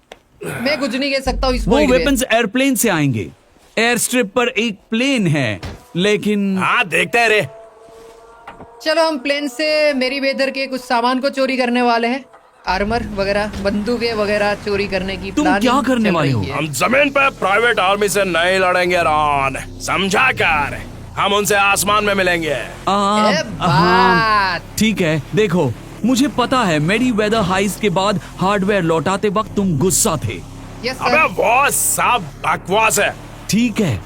मैं कुछ नहीं कह सकता हूँ इस वो पॉइंट पे। वेपन्स एयरप्लेन से आएंगे। एयर स्ट्रिप पर एक प्लेन है, लेकिन हाँ देखते हैं रे। चलो हम प्लेन से मेरी वेदर के कुछ सामान को चोरी करने वाले हैं। आर्मर वगैरह, बंदूकें वगैरह चोरी करने की तुम प्लानिंग क्या करने चल वाले रही हो? है। हम जमीन पे प्राइवेट आर्मी से नहीं लड़ेंगे रॉन, समझा कर? हम उनसे आसमान में मिलेंगे। ए, हाँ, बात। ठीक है, देखो मुझे पता है मेरी वेदर हाइस के बाद हार्डवेयर लौटाते वक्त तुम गुस्सा थे। यस अबे सर। वो सब बकवास है। ठीक है,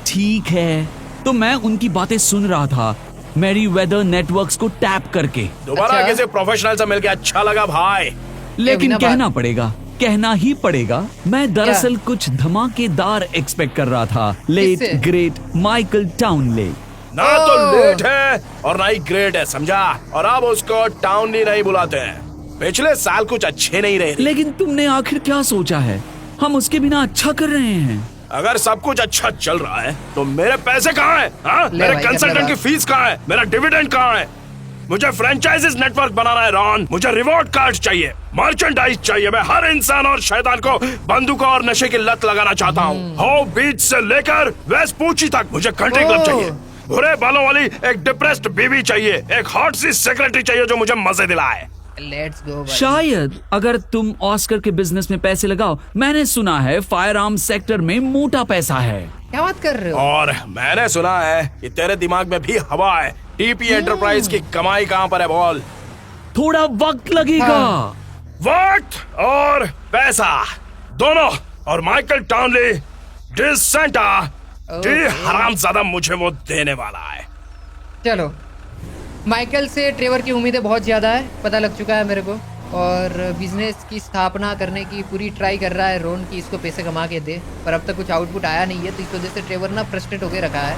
ठीक है, तो मैं उनकी बातें सुन रहा था मेरी वेदर नेटवर्क्स को टैप करके, दोबारा अच्छा। किसी प्रोफेशनल से मिलके अच्छा लगा भाई। लेकिन बिना कहना बात। पड़ेगा, कहना ही पड़ेगा, मैं दरअसल कुछ धमाकेदार एक्सपेक्ट कर रहा था। लेट किससे? Great Michael Townley. ना तो ओह। लेट है और ना ही ग्रेट है, समझा? और अब उसको टाउनली नहीं बुलाते हैं। पिछले साल कुछ अच्छे नहीं रहे। लेकिन तुमने आखिर क्या सोचा है? हम उसके बिना अच्छा कर रहे हैं। अगर सब कुछ अच्छा चल रहा है तो मेरे पैसे कहाँ हैं? हाँ? ले मेरे भाई, कंसल्टेंट कर ले की फीस कहाँ है? मेरा डिविडेंड कहाँ है? मुझे फ्रेंचाइजीज नेटवर्क बनाना है रॉन। मुझे रिवॉर्ड कार्ड चाहिए, मर्चेंडाइज चाहिए। मैं हर इंसान और शैतान को बंदूकों और नशे की लत लगाना चाहता हूँ। हाउ बीच से लेकर वेस्ट पूची तक मुझे कंट्री क्लब ओह। चाहिए। भूरे बालों वाली एक डिप्रेस्ड बीवी चाहिए। एक हॉट सी सेक्रेटरी चाहिए जो मुझे मजे दिलाए। लेट्स गो भाई। शायद अगर तुम ऑस्कर के बिजनेस में पैसे लगाओ, मैंने सुना है फायर आर्म सेक्टर में मोटा पैसा है। क्या बात कर रहे हो? और मैंने सुना है कि तेरे दिमाग में भी हवा है। टीपी एंटरप्राइज की कमाई कहाँ पर है बोल? थोड़ा वक्त लगेगा। हाँ। वक्त और पैसा दोनों। और माइकल टाउनली डिसेंटा डी हरामजादा मुझे वो देने वाला है। चलो, माइकल से ट्रेवर की उम्मीदें बहुत ज़्यादा है, पता लग चुका है मेरे को। और बिजनेस की स्थापना करने की पूरी ट्राई कर रहा है रोन की इसको पैसे कमा के दे, पर अब तक कुछ आउटपुट आया नहीं है, तो इस वजह से ट्रेवर ना फ्रस्ट्रेट होके रखा है।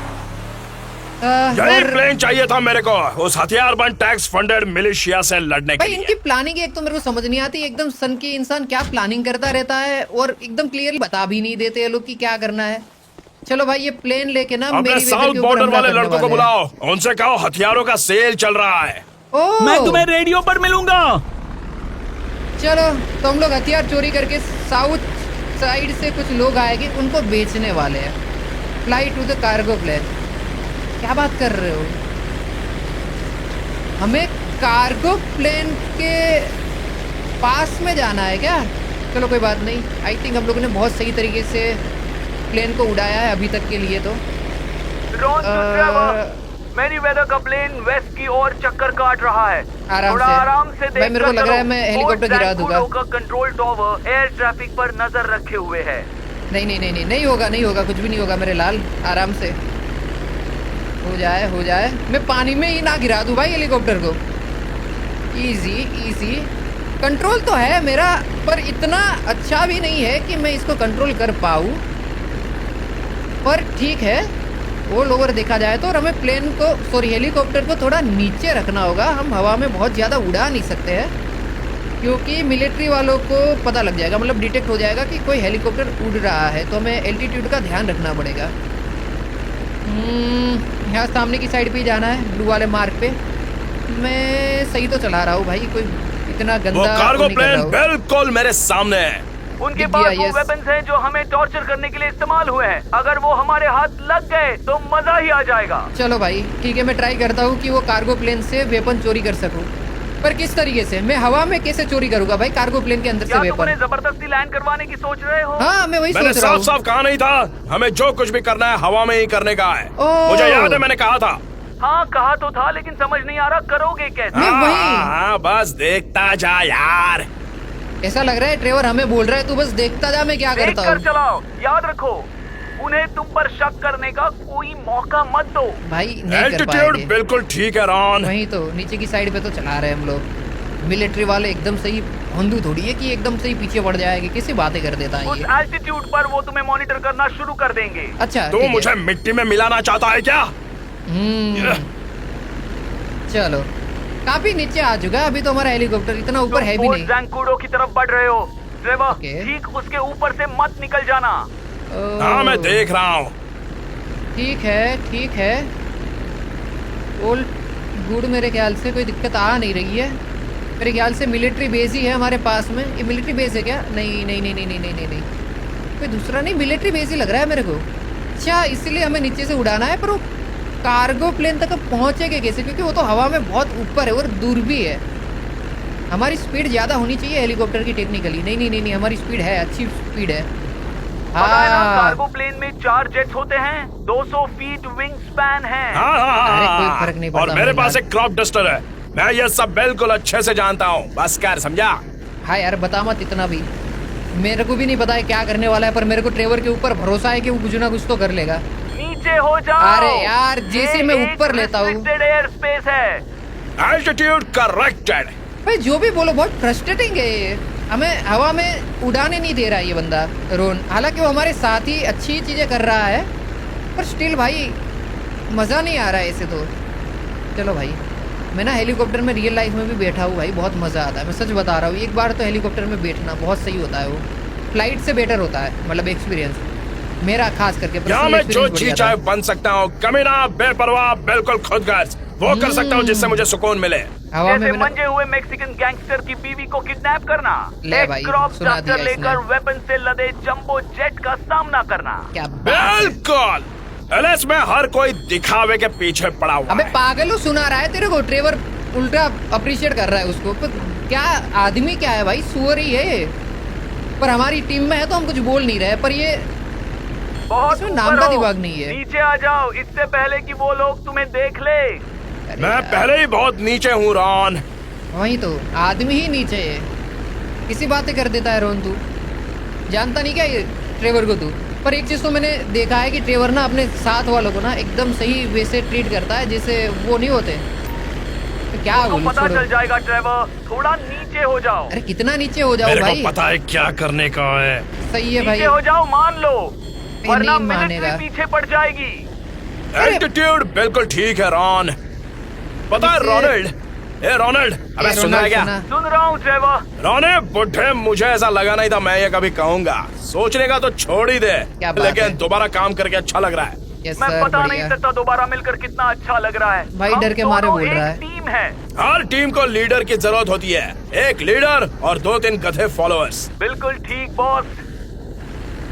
यही और प्लेन चाहिए था मेरे को, उस हथियारबंद टैक्स फंडेड मिलिशिया से लड़ने के भाई लिए। इनकी प्लानिंग एक तो मेरे को समझ नहीं आती। एकदम सन की इंसान क्या प्लानिंग करता रहता है और एकदम क्लियरली बता भी नहीं देते ये लोग कि क्या करना है। चलो भाई, ये प्लेन लेके ना अपने मेरी वेदर साउथ के ऊपर बॉर्डर हमला वाले करने लड़कों को वाले हैं। बुलाओ, उनसे कहो हथियारों का सेल चल रहा है। ओह, मैं तुम्हें रेडियो पर मिलूंगा। चलो, तो हम लोग हथियार चोरी करके साउथ साइड से कुछ लोग आएंगे, उनको बेचने वाले हैं। Fly to the cargo plane. क्या बात कर रहे हो? हमें कार्गो प्लेन के पास में जाना है क्या? चलो कोई बात नहीं। आई थिंक हम लोगों ने बहुत सही तरीके से प्लेन को उड़ाया है अभी तक के लिए तो। मेरी वेदर का प्लेन वेस्ट की ओर चक्कर काट रहा है। आराम थोड़ा से। आराम से भाई, मेरे को लग रहा है मैं हेलीकॉप्टर गिरा दूंगा। का कंट्रोल टावर एयर ट्रैफिक पर नजर रखे हुए है। नहीं नहीं नहीं नहीं नहीं होगा, नहीं होगा, कुछ भी नहीं होगा मेरे लाल। आराम से हो जाए, हो जाए। मैं पानी में ही ना गिरा दूं भाई हेलीकॉप्टर को। इजी इजी कंट्रोल तो है मेरा, पर इतना अच्छा भी नहीं है कि मैं इसको कंट्रोल कर पाऊँ। पर ठीक है, वो लोअर देखा जाए तो। और हमें प्लेन को, सॉरी हेलीकॉप्टर को थोड़ा नीचे रखना होगा। हम हवा में बहुत ज़्यादा उड़ा नहीं सकते हैं, क्योंकि मिलिट्री वालों को पता लग जाएगा, मतलब डिटेक्ट हो जाएगा कि कोई हेलीकॉप्टर उड़ रहा है। तो हमें एल्टीट्यूड का ध्यान रखना पड़ेगा। यहाँ सामने की साइड पे ही जाना है, ब्लू वाले मार्क पे। मैं सही तो चला रहा हूँ भाई, कोई इतना गंदा वो कार्गो नहीं कर रहा प्लेन हूँ। बिल्कुल मेरे सामने है। उनके दिख पास गया, वो yes। वेपन्स हैं जो हमें टॉर्चर करने के लिए इस्तेमाल हुए हैं। अगर वो हमारे हाथ लग गए तो मजा ही आ जाएगा। चलो भाई ठीक है, मैं ट्राई करता हूँ कि वो कार्गो प्लेन से वेपन चोरी कर सकूँ। पर किस तरीके से? मैं हवा में कैसे चोरी करूंगा भाई कार्गो प्लेन के अंदर से क्या तुम वेपन? उन्हें जबरदस्ती लैंड करवाने की सोच रहे हो? हाँ, मैं वही मैंने सोच रहा साफ हूँ। साफ कहा नहीं था? हमें जो कुछ भी करना है हवा में ही करने का है। ओह। मुझे याद है मैंने कहा था। हाँ कहा तो था, लेकिन समझ नहीं आ रहा करोगे कैसे। मैं वही- हाँ, बस देखता जा यार। ऐसा लग रहा है ट्रेवर हमें बोल रहा है तू बस देखता जा मैं क्या करता देखकर हूँ। चलाओ, याद रखो उन्हें तुम पर शक करने का कोई मौका मत दो। भाई नहीं कर एल्टीट्यूड पाएंगे। बिल्कुल ठीक है रॉन। वहीं तो नीचे की साइड पे तो चला रहे हैं हम लोग। मिलिट्री वाले एकदम सही बंदू थोड़ी है कि एकदम सही पीछे बढ़ जाएगी। कैसी बातें कर देता है उस ये? एल्टीट्यूड पर वो तुम्हें मॉनिटर करना शुरू कर देंगे। अच्छा तू ठीक है। मुझे मिट्टी में मिलाना चाहता है क्या? चलो, काफी नीचे आ चुका है अभी तो हमारा हेलीकॉप्टर, इतना ऊपर है भी नहीं। जैंकुडो की तरफ बढ़ रहे हो ट्रेवर। ओके। ठीक उसके ऊपर से मत निकल जाना। हाँ मैं देख रहा हूँ। ठीक है ठीक है, ऑल गुड। मेरे ख्याल से कोई दिक्कत आ नहीं रही है। मेरे ख्याल से मिलिट्री बेस ही है हमारे पास में। ये मिलिट्री बेस है क्या? नहीं नहीं नहीं नहीं नहीं नहीं नहीं, कोई दूसरा नहीं, मिलिट्री बेस ही लग रहा है मेरे को। अच्छा, इसलिए हमें नीचे से उड़ाना है। पर वो कार्गो प्लेन तक पहुंचेंगे कैसे, क्योंकि वो तो हवा में बहुत ऊपर है और दूर भी है। हमारी स्पीड ज्यादा होनी चाहिए हेलीकॉप्टर की टेक्निकली। नहीं नहीं नहीं नहीं, हमारी स्पीड है, अच्छी स्पीड है। पता है ना, हाँ कार्गो प्लेन में 4 जेट्स होते हैं, 200 फीट विंग स्पैन है। अरे कोई फर्क नहीं पड़ता। और मेरे पास एक क्रॉप डस्टर है, मैं ये सब बिल्कुल अच्छे से जानता हूँ। बस कर, समझा? हाँ यार बता मत इतना भी, मेरे को भी नहीं पता है क्या करने वाला है, पर मेरे को ट्रेवर के ऊपर भरोसा है कि वो कुछ ना कुछ तो कर लेगा। नीचे हो जाओ। अरे यार जैसे मैं ऊपर लेता हूँ। एयर स्पेस है। Altitude corrected. भाई जो भी बोलो बहुत फ्रस्ट्रेटिंग है ये, हमें हवा में उड़ाने नहीं दे रहा है ये बंदा रोन। हालांकि वो हमारे साथ ही अच्छी चीजें कर रहा है, पर स्टिल भाई मजा नहीं आ रहा है ऐसे तो। चलो भाई, मैं ना हेलीकॉप्टर में रियल लाइफ में भी बैठा हूँ भाई, बहुत मजा आता है, मैं सच बता रहा हूँ। एक बार तो हेलीकॉप्टर में बैठना बहुत सही होता है, वो फ्लाइट से बेटर होता है, मतलब एक्सपीरियंस मेरा खास करके। यहाँ मैं जो चीज चाहे बन सकता हूँ, कमीना, बेपरवाह, बिल्कुल खुदगर्ज, वो कर सकता हूँ जिससे मुझे सुकून मिले। हवा में जैसे मंजे हुए मैक्सिकन गैंगस्टर की बीवी को किडनैप करना, ले भाई, एक क्रॉप सुना दिया डस्टर लेकर इसने। वेपन से लदे जंबो जेट का सामना करना। क्या बात है। बिल्कुल। एलएस में हर कोई दिखावे के पीछे पड़ा हुआ अबे है। पागल हो, सुना रहा है तेरे को? ट्रेवर उल्टा अप्रिशिएट कर रहा है उसको, पर क्या आदमी क्या है भाई, सुअर ही है। पर हमारी टीम में है तो हम कुछ बोल नहीं रहे, पर ये बहुत इसमें नाम ऊपर का हो। दिमाग नहीं है। नीचे आ जाओ इससे पहले कि वो लोग तुम्हें देख ले। अरे मैं यार, पहले ही बहुत नीचे हूँ रॉन। वही तो, आदमी ही नीचे है। किसी बातें कर देता है रोन, तू जानता नहीं क्या ये ट्रेवर को तू। पर एक चीज तो मैंने देखा है कि ट्रेवर ना अपने साथ वालों को ना एकदम सही वे से ट्रीट करता है, जैसे वो नहीं होते। तो क्या तो बोलूं, पता छोड़ो। चल जाएगा ट्रेवर, थोड़ा नीचे हो जाओ। अरे कितना नीचे हो जाओ मेरे भाई। को पता है क्या करने का है। सही है भाई। नीचे हो जाओ, मान लो, वरना नहीं मानेगा। मिलिट्री पीछे पड़ जाएगी। एल्टीट्यूड बिल्कुल ठीक है रॉन। पता है इसे- रोनाल्ड, ए रोनाल्ड, अबे ए, सुन रहा है क्या? सुना। सुन रहा हूँ ट्रेवर। रोने बुढ़े, मुझे ऐसा लगा नहीं था मैं ये कभी कहूंगा। सोचने का तो छोड़ ही दे, क्या बात लेकिन है। दोबारा काम करके अच्छा लग रहा है। यस मैं सर, बता नहीं बढ़िया। सकता दोबारा मिलकर कितना अच्छा लग रहा है। भाई हम डर के मारे दोनों बोल रहा एक है। टीम है। हर टीम को लीडर की जरूरत होती है, एक लीडर और 2-3 गधे फॉलोअर्स। बिल्कुल ठीक बॉस।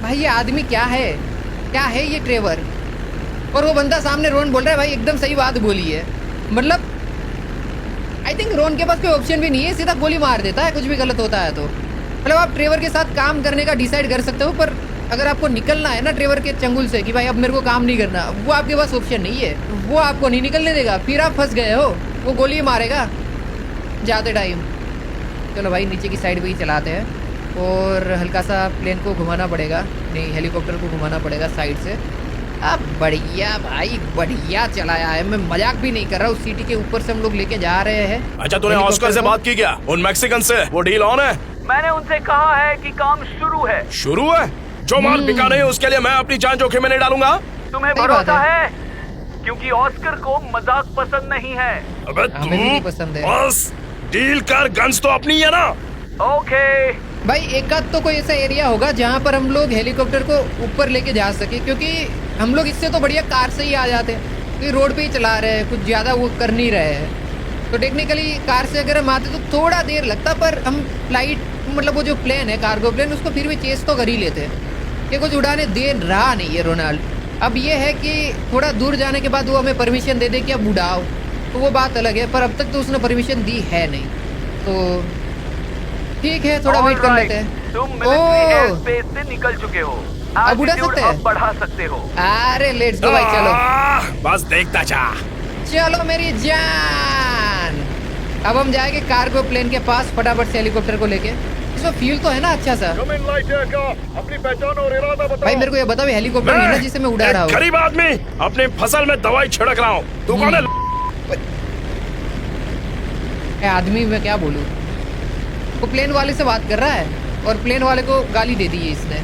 भाई ये आदमी क्या है, क्या है ये ट्रेवर? और वो बंदा सामने रोन बोल रहा है, भाई एकदम सही बात बोली है। मतलब आई थिंक रोन के पास कोई ऑप्शन भी नहीं है, सीधा गोली मार देता है कुछ भी गलत होता है तो। मतलब आप ट्रेवर के साथ काम करने का डिसाइड कर सकते हो, पर अगर आपको निकलना है ना ट्रेवर के चंगुल से कि भाई अब मेरे को काम नहीं करना, वो आपके पास ऑप्शन नहीं है, वो आपको नहीं निकलने देगा, फिर आप फंस गए हो, वो गोली मारेगा जाते टाइम। चलो भाई नीचे की साइड पे ही चलाते हैं और हल्का सा प्लेन को घुमाना पड़ेगा, नहीं हेलीकॉप्टर को घुमाना पड़ेगा साइड से। अब बढ़िया भाई, बढ़िया चलाया है, मैं मजाक भी नहीं कर रहा हूँ। सिटी के ऊपर से हम लोग लेके जा रहे हैं। अच्छा तूने हेलीकॉप्टर ऑस्कर से को। बात की क्या? उन मैक्सिकन से वो डील ऑन है? मैंने उनसे कहा है कि काम शुरू है। शुरू है? जो माल बिका नहीं उसके लिए मैं अपनी जान जोखिम में नहीं डालूंगा। तुम्हें सही बात भरोसा है। है? क्योंकि ऑस्कर को मजाक पसंद नहीं है। अबे हमें भी नहीं पसंद है। बस डील कर, गन्स तो अपनी है ना। ओके। भाई एक आध तो कोई ऐसा एरिया होगा जहाँ पर हम लोग हेलीकॉप्टर को ऊपर लेके जा सके, क्योंकि हम लोग इससे तो बढ़िया कार से ही आ जाते हैं, क्योंकि रोड पे ही चला रहे हैं, कुछ ज़्यादा वो कर नहीं रहे हैं। तो टेक्निकली कार से अगर हम आते तो थोड़ा देर लगता, पर हम फ्लाइट मतलब वो जो प्लेन है कार्गो प्लेन, उसको फिर भी चेस तो कर ही लेते हैं, कि कुछ उड़ाने दे रहा नहीं है रोनाल्ड। अब ये है कि थोड़ा दूर जाने के बाद वो हमें परमिशन दे दे कि अब उड़ाओ, तो वो बात अलग है, पर अब तक तो उसने परमिशन दी है नहीं। तो ठीक है, थोड़ा वेट कर लेते हैं। तुम मिलिट्री एयर स्पेस से निकल चुके हो, अब उड़ा Altitude सकते हैं? अब बढ़ा सकते हो। अरे लेट्स गो भाई, चलो बस देखता जा। चलो मेरी जान। अब हम जाएंगे कार्गो प्लेन के पास फटाफट से हेलीकॉप्टर को लेके। इसमें फ्यूल तो है ना अच्छा सा? अपनी पहचान और इरादा बताओ। भाई मेरे को ये बताओ, हेलीकॉप्टर है ना जिसे मैं उड़ा रहा एक हूँ? गरीब आदमी अपनी फसल में दवाई छिड़क रहा हूँ। तू कौन है? आदमी मैं क्या बोलूँ, वो प्लेन वाले से बात कर रहा है और प्लेन वाले को गाली दे दी है इसने।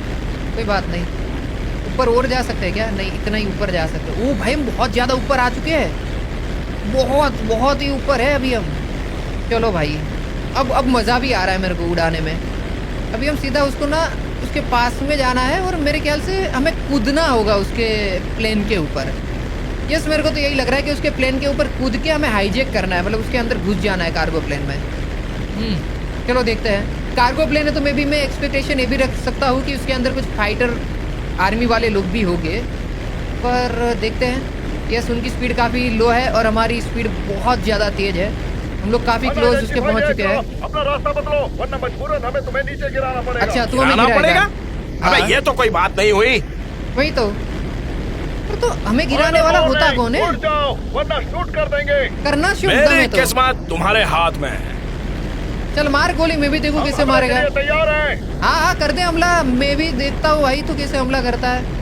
कोई बात नहीं, ऊपर और जा सकते हैं क्या? नहीं, इतना ही ऊपर जा सकते हैं। ओ भाई हम बहुत ज़्यादा ऊपर आ चुके हैं, बहुत बहुत ही ऊपर है अभी हम। चलो भाई, अब मज़ा भी आ रहा है मेरे को उड़ाने में। अभी हम सीधा उसको ना उसके पास में जाना है और मेरे ख्याल से हमें कूदना होगा उसके प्लेन के ऊपर। यस, मेरे को तो यही लग रहा है कि उसके प्लेन के ऊपर कूद के हमें हाईजेक करना है, मतलब उसके अंदर घुस जाना है कार्गो प्लेन में। चलो देखते हैं। कार्गो प्लेन है तो मैं एक्सपेक्टेशन ये भी रख सकता हूँ कि उसके अंदर कुछ फाइटर आर्मी वाले लोग भी होंगे, पर देखते हैं। यस, उनकी स्पीड काफी लो है और हमारी स्पीड बहुत ज्यादा तेज है। हम लोग काफी क्लोज उसके पहुंच चुके हैं। अपना रास्ता बदलो वरना मजबूरन हमें तुम्हें नीचे गिराना पड़ेगा। अच्छा, तू हमें गिराना गिराएगा? पड़ेगा? अबे ये तो कोई बात नहीं हुई। वही तो। तो हमें गिराने वाला होता कौन है? उड़ जाओ वरना शूट कर देंगे। करना शुरू मेरी तो। किस्मत तुम्हारे हाथ में है। चल मार गोली, मैं भी देखूं कैसे मारेगा। तैयार है? हाँ, कर दे हमला। मैं भी देखता हूँ भाई तू कैसे हमला करता है।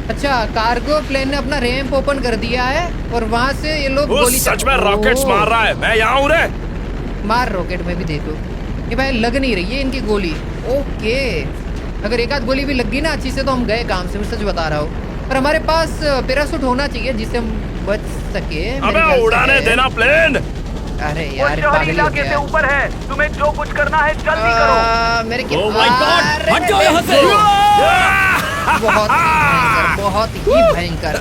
अच्छा, कार्गो प्लेन ने अपना रैंप ओपन कर दिया है और वहाँ से ये लोग गोली सच में रॉकेट्स मार रहा है। मैं यहाँ हूँ रे। मार रॉकेट में भी देखो। ये भाई लग नहीं रही है इनकी गोली। ओके, अगर एक आध गोली भी लग गई ना अच्छी से तो हम गए काम से, मैं सच बता रहा हूँ। पर हमारे पास पैराशूट होना चाहिए जिससे हम बच सके। अबे उड़ाने देना प्लेन। अरे वो यार, शहरी पागल हो इलाके से गया। ऊपर है। तुम्हें जो कुछ करना है जल्दी करो। मेरे Oh my God! हट जाओ यहाँ से। बहुत ही भयंकर।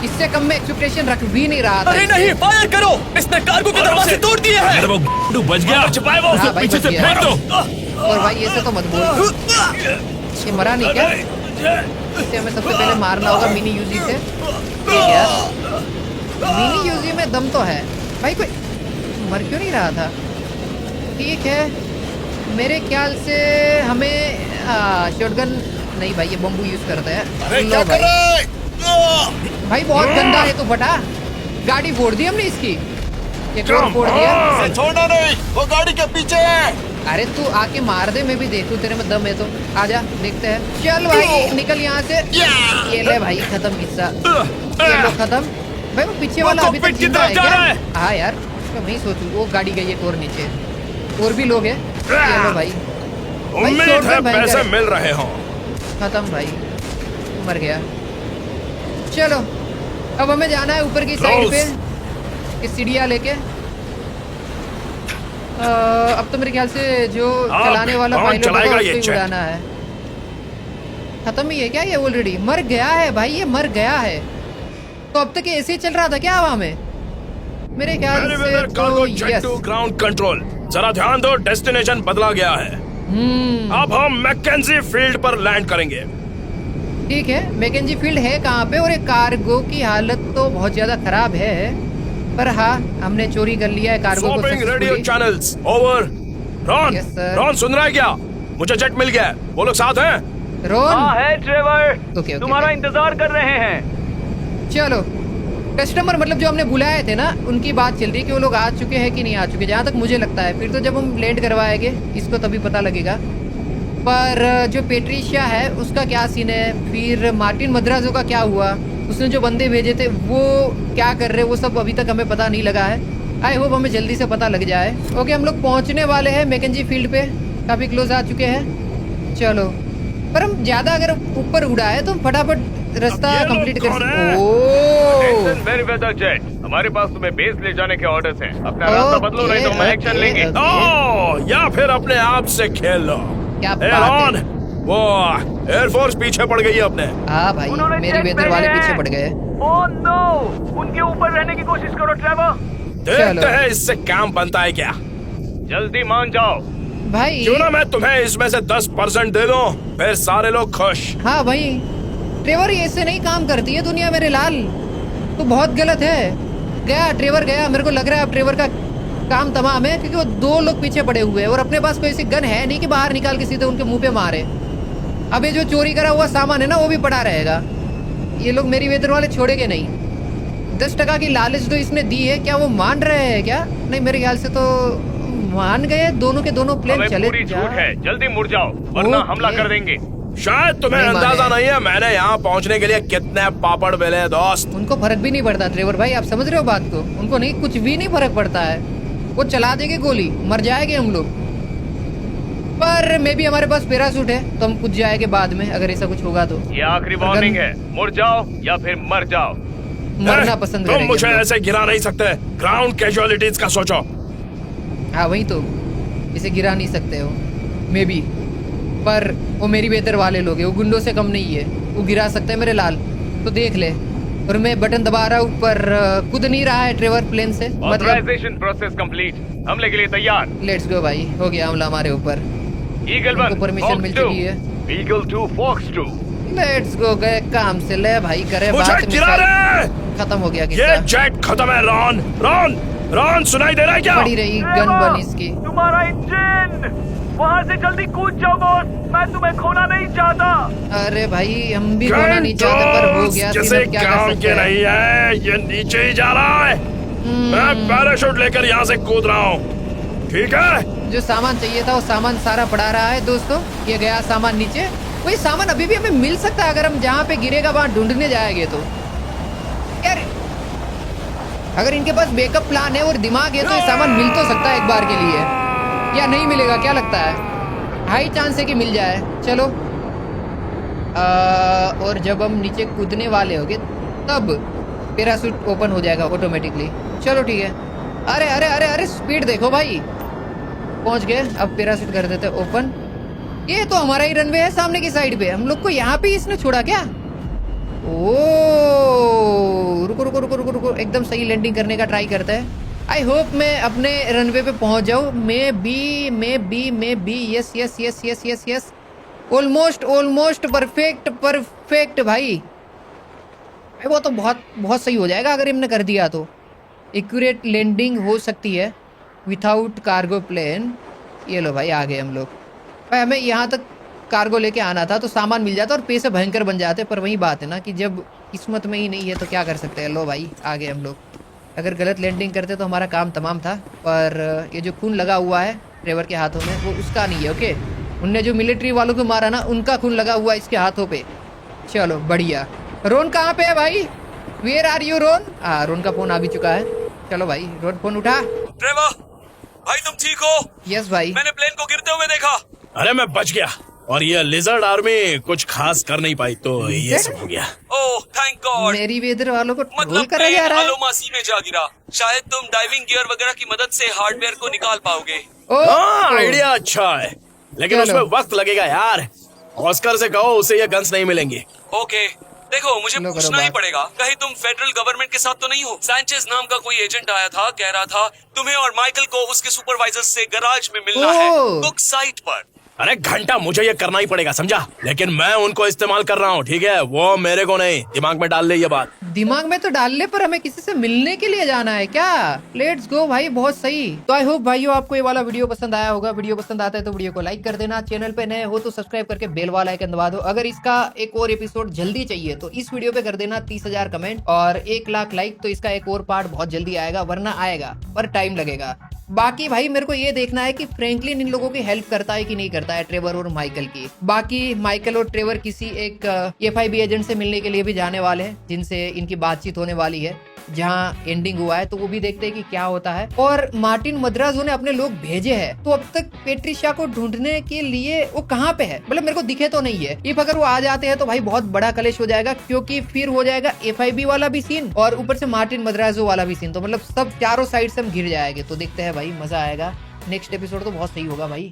इससे कम में एक्सपेक्टेशन रख भी नहीं रहा था। अरे नहीं, फायर करो। इसने कार्गो के दरवाजे तोड़ दिए हैं। अरे वो बच गया। छुपाए वो, हाँ भाई, पीछे बच से गया। फेंक दो। और भाई ऐसे तो मत बोल, ये मरा नहीं क्या? इसे हमें सबसे पहले मारना होगा मिनी यूजी से। ठीक है, मिनी यूजी में दम तो है भाई। कोई मर क्यों नहीं रहा था? ठीक है, मेरे ख्याल से हमें शॉटगन नहीं भाई, ये बम्बू यूज करते हैं। लो भाई, भाई बहुत गंदा है। तो फटा, गाड़ी फोड़ दी हमने इसकी। एक और फोड़ दिया। छोड़ना नहीं, वो गाड़ी के पीछे है। अरे तू आके मार दे, मैं भी देखूं तेरे में दम है तो। आजा देखते हैं। चल भाई निकल यहाँ से। ये ले भाई, खत्म हिस्सा। ये लो खत्म। भाई वो पीछे वाला अभी तक जिंदा है क्या? हाँ यार, उसका मैं ही सोचूं। वो गाड़ी गई एक और नीचे, और भी लोग हैं। ये लो भाई, उम्मीद है पैसे मिल रहे हो। खत्म भाई, मर गया। चलो अब हमें जाना है ऊपर की साइड पे, इस सीढ़ियाँ लेके। अब तो मेरे ख्याल से जो चलाने वाला पायलट होगा उसको ही उड़ाना है। खत्म ही है क्या ये? ऑलरेडी मर गया है भाई, ये मर गया है। तो अब तक ऐसे ही चल रहा था क्या हवा में? मेरे ख्याल से तो यस। ग्राउंड कंट्रोल, जरा ध्यान दो, डेस्टिनेशन बदला गया है। अब हम मैकेंजी फील्ड पर लैंड करेंगे। ठीक है, मैकेंजी फील्ड है कहाँ पे? और ये कार्गो की हालत तो बहुत ज्यादा खराब है, पर हाँ हमने चोरी कर लिया है कार्गो को। Radio channels over. Ron, Yes, sir. Ron सुन रहा है क्या? मुझे जेट मिल गया है। वो लोग साथ हैं? रोन, हाँ है ट्रेवर। ओके, तुम्हारा भाई। इंतजार कर रहे हैं। चलो, कस्टमर मतलब जो हमने बुलाए थे ना, उनकी बात चल रही है कि वो लोग आ चुके हैं कि नहीं आ चुके। जहाँ तक मुझे लगता है, फिर तो जब हम लैंड करवाएंगे इसको तभी पता लगेगा। पर जो पेट्रिशिया है उसका क्या सीन है, फिर मार्टिन मद्राजो का क्या हुआ, उसने जो बंदे भेजे थे वो क्या कर रहे हैं, वो सब अभी तक हमें पता नहीं लगा है। आई होप हमें जल्दी से पता लग जाए। ओके, हम लोग पहुँचने वाले हैं मैकेंजी फील्ड पे, काफ़ी क्लोज आ चुके हैं। चलो, पर हम ज़्यादा अगर ऊपर उड़ाए तो फटाफट रास्ता कंप्लीट कर सकते। वेरी वेदर जेट, हमारे पास तुम्हें बेस ले जाने के ऑर्डर्स हैं। अपना रास्ता बदलो नहीं तो हम एक्शन लेंगे। या फिर अपने आप से खेल लो। क्या ए, बात रॉन, है? वो एयरफोर्स पीछे पड़ गई है अपने। हाँ भाई, मेरी वेदर वाले पीछे पड़ गए। ओह नो, उनके ऊपर रहने की कोशिश करो ट्रेवर। देखते हैं इससे काम बनता है क्या। जल्दी मान जाओ भाई। क्यों ना मैं तुम्हें इसमें से 10% दे दूं, फिर सारे लोग खुश। हाँ भाई, ट्रेवर ऐसे नहीं काम करती है दुनिया मेरे लाल, तो बहुत गलत है। गया ट्रेवर गया, मेरे को लग रहा है अब ट्रेवर का काम तमाम है, क्योंकि वो 2 लोग पीछे पड़े हुए हैं और अपने पास कोई ऐसी गन है नहीं कि बाहर निकाल के सीधे उनके मुंह पे मारे। अब ये जो चोरी करा हुआ सामान है ना वो भी पड़ा रहेगा। ये लोग मेरी वेदर वाले छोड़ेंगे नहीं। 10% की लालच तो इसने दी है, क्या वो मान रहे हैं क्या? नहीं, मेरे ख्याल से तो मान गए। दोनों के दोनों प्लेन चले पूरी छूट है, जल्दी मुड़ जाओ वरना हमला कर देंगे। शायद तुम्हें अंदाजा नहीं है मैंने यहाँ पहुँचने के लिए कितने पापड़ बेले दोस्त। उनको फर्क भी नहीं पड़ता ट्रेवर भाई, आप समझ रहे हो बात को? उनको नहीं, कुछ भी नहीं फर्क पड़ता है। वो चला देंगे गोली, मर जाएंगे हम लोग। पर मे भी हमारे पास पैराशूट है तो हम कुछ जाएंगे बाद में अगर ऐसा कुछ होगा तो। ये आखिरी वार्निंग है, मुड़ जाओ या फिर मर जाओ। मरना पसंद तुम करेंगे मुझे हम लोग। ऐसे गिरा नहीं सकते। ग्राउंड कैजुअलिटीज का सोचो। हाँ वही तो, इसे गिरा नहीं सकते हो मे बी, पर वो मेरी बेहतर वाले लोग हैं, वो गुंडों से कम नहीं है, वो गिरा सकते हैं मेरे लाल। तो देख ले। और मैं बटन दबा रहा हूँ पर कूद नहीं रहा है ट्रेवर प्लेन से। ऑथराइजेशन प्रोसेस कंप्लीट, हमले के लिए तैयार। लेट्स गो भाई, हो गया हमला हमारे ऊपर। ईगल 1 परमिशन मिल चुकी है। Eagle 2 fox 2। लेट्स गो, गए काम से। ले भाई, करे मुझे बात गिरा रे। खत्म हो गया ये किस्सा। जेट खत्म है रॉन। रॉन रॉन सुनाई दे रहा है क्या? पड़ी रही गन बन इसकी। तुम्हारा इंजन वहाँ से जल्दी कूद जाओ बॉस, मैं तुम्हें खोना नहीं चाहता। अरे भाई हम भी खोना नहीं चाहते पर हो गया। जैसे क्या कर काम सकते के हैं? नहीं है, ये नीचे ही जा रहा है। मैं पैराशूट लेकर यहाँ से कूद रहा हूँ, ठीक है? जो सामान चाहिए था वो सामान सारा पड़ा रहा है दोस्तों। ये गया सामान नीचे। वही सामान अभी भी हमें मिल सकता है अगर हम जहाँ पे गिरेगा वहाँ ढूंढने जाएंगे तो। यार अगर इनके पास बैकअप प्लान है और दिमाग है तो ये सामान मिल तो सकता है एक बार के लिए, या नहीं मिलेगा क्या लगता है? हाई चांस है कि मिल जाए। चलो और जब हम नीचे कूदने वाले होंगे तब पैराशूट ओपन हो जाएगा ऑटोमेटिकली। चलो ठीक है। अरे अरे अरे अरे स्पीड देखो भाई, पहुंच गए। अब पैराशूट कर देते ओपन। ये तो हमारा ही रनवे है सामने की साइड पे। हम लोग को यहाँ पे इसने छोड़ा क्या? ओ रुको रुको रुको रुको रुको, एकदम सही लैंडिंग करने का ट्राई करते हैं। आई होप मैं अपने रनवे पे पहुंच जाऊं। May be yes yes yes yes yes yes almost almost perfect perfect भाई। वो तो बहुत बहुत सही हो जाएगा अगर इनने कर दिया तो। एक्यूरेट लैंडिंग हो सकती है विथआउट कार्गो प्लेन। ये लो भाई आ गए हम लोग। भाई हमें यहाँ तक कार्गो लेके आना था तो सामान मिल जाता और पैसे भयंकर बन जाते, पर वही बात है ना कि जब किस्मत में ही नहीं है तो क्या कर सकते हैं। लो भाई आ गए हम लोग। अगर गलत लैंडिंग करते तो हमारा काम तमाम था। पर ये जो खून लगा हुआ है ट्रेवर के हाथों में वो उसका नहीं है। ओके, उनने जो मिलिट्री वालों को मारा ना उनका खून लगा हुआ है इसके हाथों पे। चलो बढ़िया। रोन कहाँ पे है भाई? वेयर आर यू रोन? रोन का फोन आ भी चुका है। चलो भाई रोन फोन उठा। ट्रेवर भाई तुम ठीक हो? यस भाई। मैंने प्लेन को गिरते हुए देखा। अरे मैं बच गया और ये लिजर्ड आर्मी कुछ खास कर नहीं पाई तो ये सब हो गया। Oh thank God. मेरी वेदर वालों को ट्रोल मतलब करा जा रहा है। अलोमासी में जा गिरा। शायद तुम डाइविंग गियर वगैरह की मदद से हार्डवेयर को निकाल पाओगे। हाँ आइडिया अच्छा है, लेकिन उसमें वक्त लगेगा यार। ऑस्कर से कहो उसे ये गन्स नहीं मिलेंगी। ओके देखो मुझे पूछना ही पड़ेगा, कहीं तुम फेडरल गवर्नमेंट के साथ तो नहीं हो? सैंचेज नाम का कोई एजेंट आया था, कह रहा था तुम्हें और माइकल को उसके सुपरवाइजर से गैराज में मिलना है कुक साइट पर। अरे घंटा मुझे ये करना ही पड़ेगा समझा, लेकिन मैं उनको इस्तेमाल कर रहा हूँ, ठीक है? वो मेरे को नहीं। दिमाग में डाल ले ये बात। दिमाग में तो डाल ले, पर हमें किसी से मिलने के लिए जाना है क्या? लेट्स गो भाई, बहुत सही। तो आई होप भाइयों आपको ये वाला वीडियो पसंद आया होगा। वीडियो पसंद आता है तो वीडियो को लाइक कर देना। चैनल पे नए हो तो सब्सक्राइब करके बेल वाला आइकन दबा दो। अगर इसका एक और एपिसोड जल्दी चाहिए तो इस वीडियो पे कर देना 30,000 कमेंट और 1 लाख लाइक, तो इसका एक और पार्ट बहुत जल्दी आएगा, वरना आएगा पर टाइम लगेगा। बाकी भाई मेरे को ये देखना है कि फ्रैंकलिन इन लोगों की हेल्प करता है कि नहीं करता है, ट्रेवर और माइकल की। बाकी माइकल और ट्रेवर किसी एक FIB एजेंट से मिलने के लिए भी जाने वाले हैं, जिनसे इनकी बातचीत होने वाली है, जहां एंडिंग हुआ है, तो वो भी देखते हैं कि क्या होता है। और मार्टिन मद्राजो ने अपने लोग भेजे हैं, तो अब तक पेट्रिशिया को ढूंढने के लिए वो कहाँ पे है, मतलब मेरे को दिखे तो नहीं है। इफ अगर वो आ जाते हैं तो भाई बहुत बड़ा कलेश हो जाएगा, क्योंकि फिर हो जाएगा FIB वाला भी सीन और ऊपर से मार्टिन मद्राजो वाला भी सीन, तो मतलब सब चारों साइड से हम घिर जाएंगे। तो देखते हैं भाई, मजा आएगा। नेक्स्ट एपिसोड तो बहुत सही होगा भाई।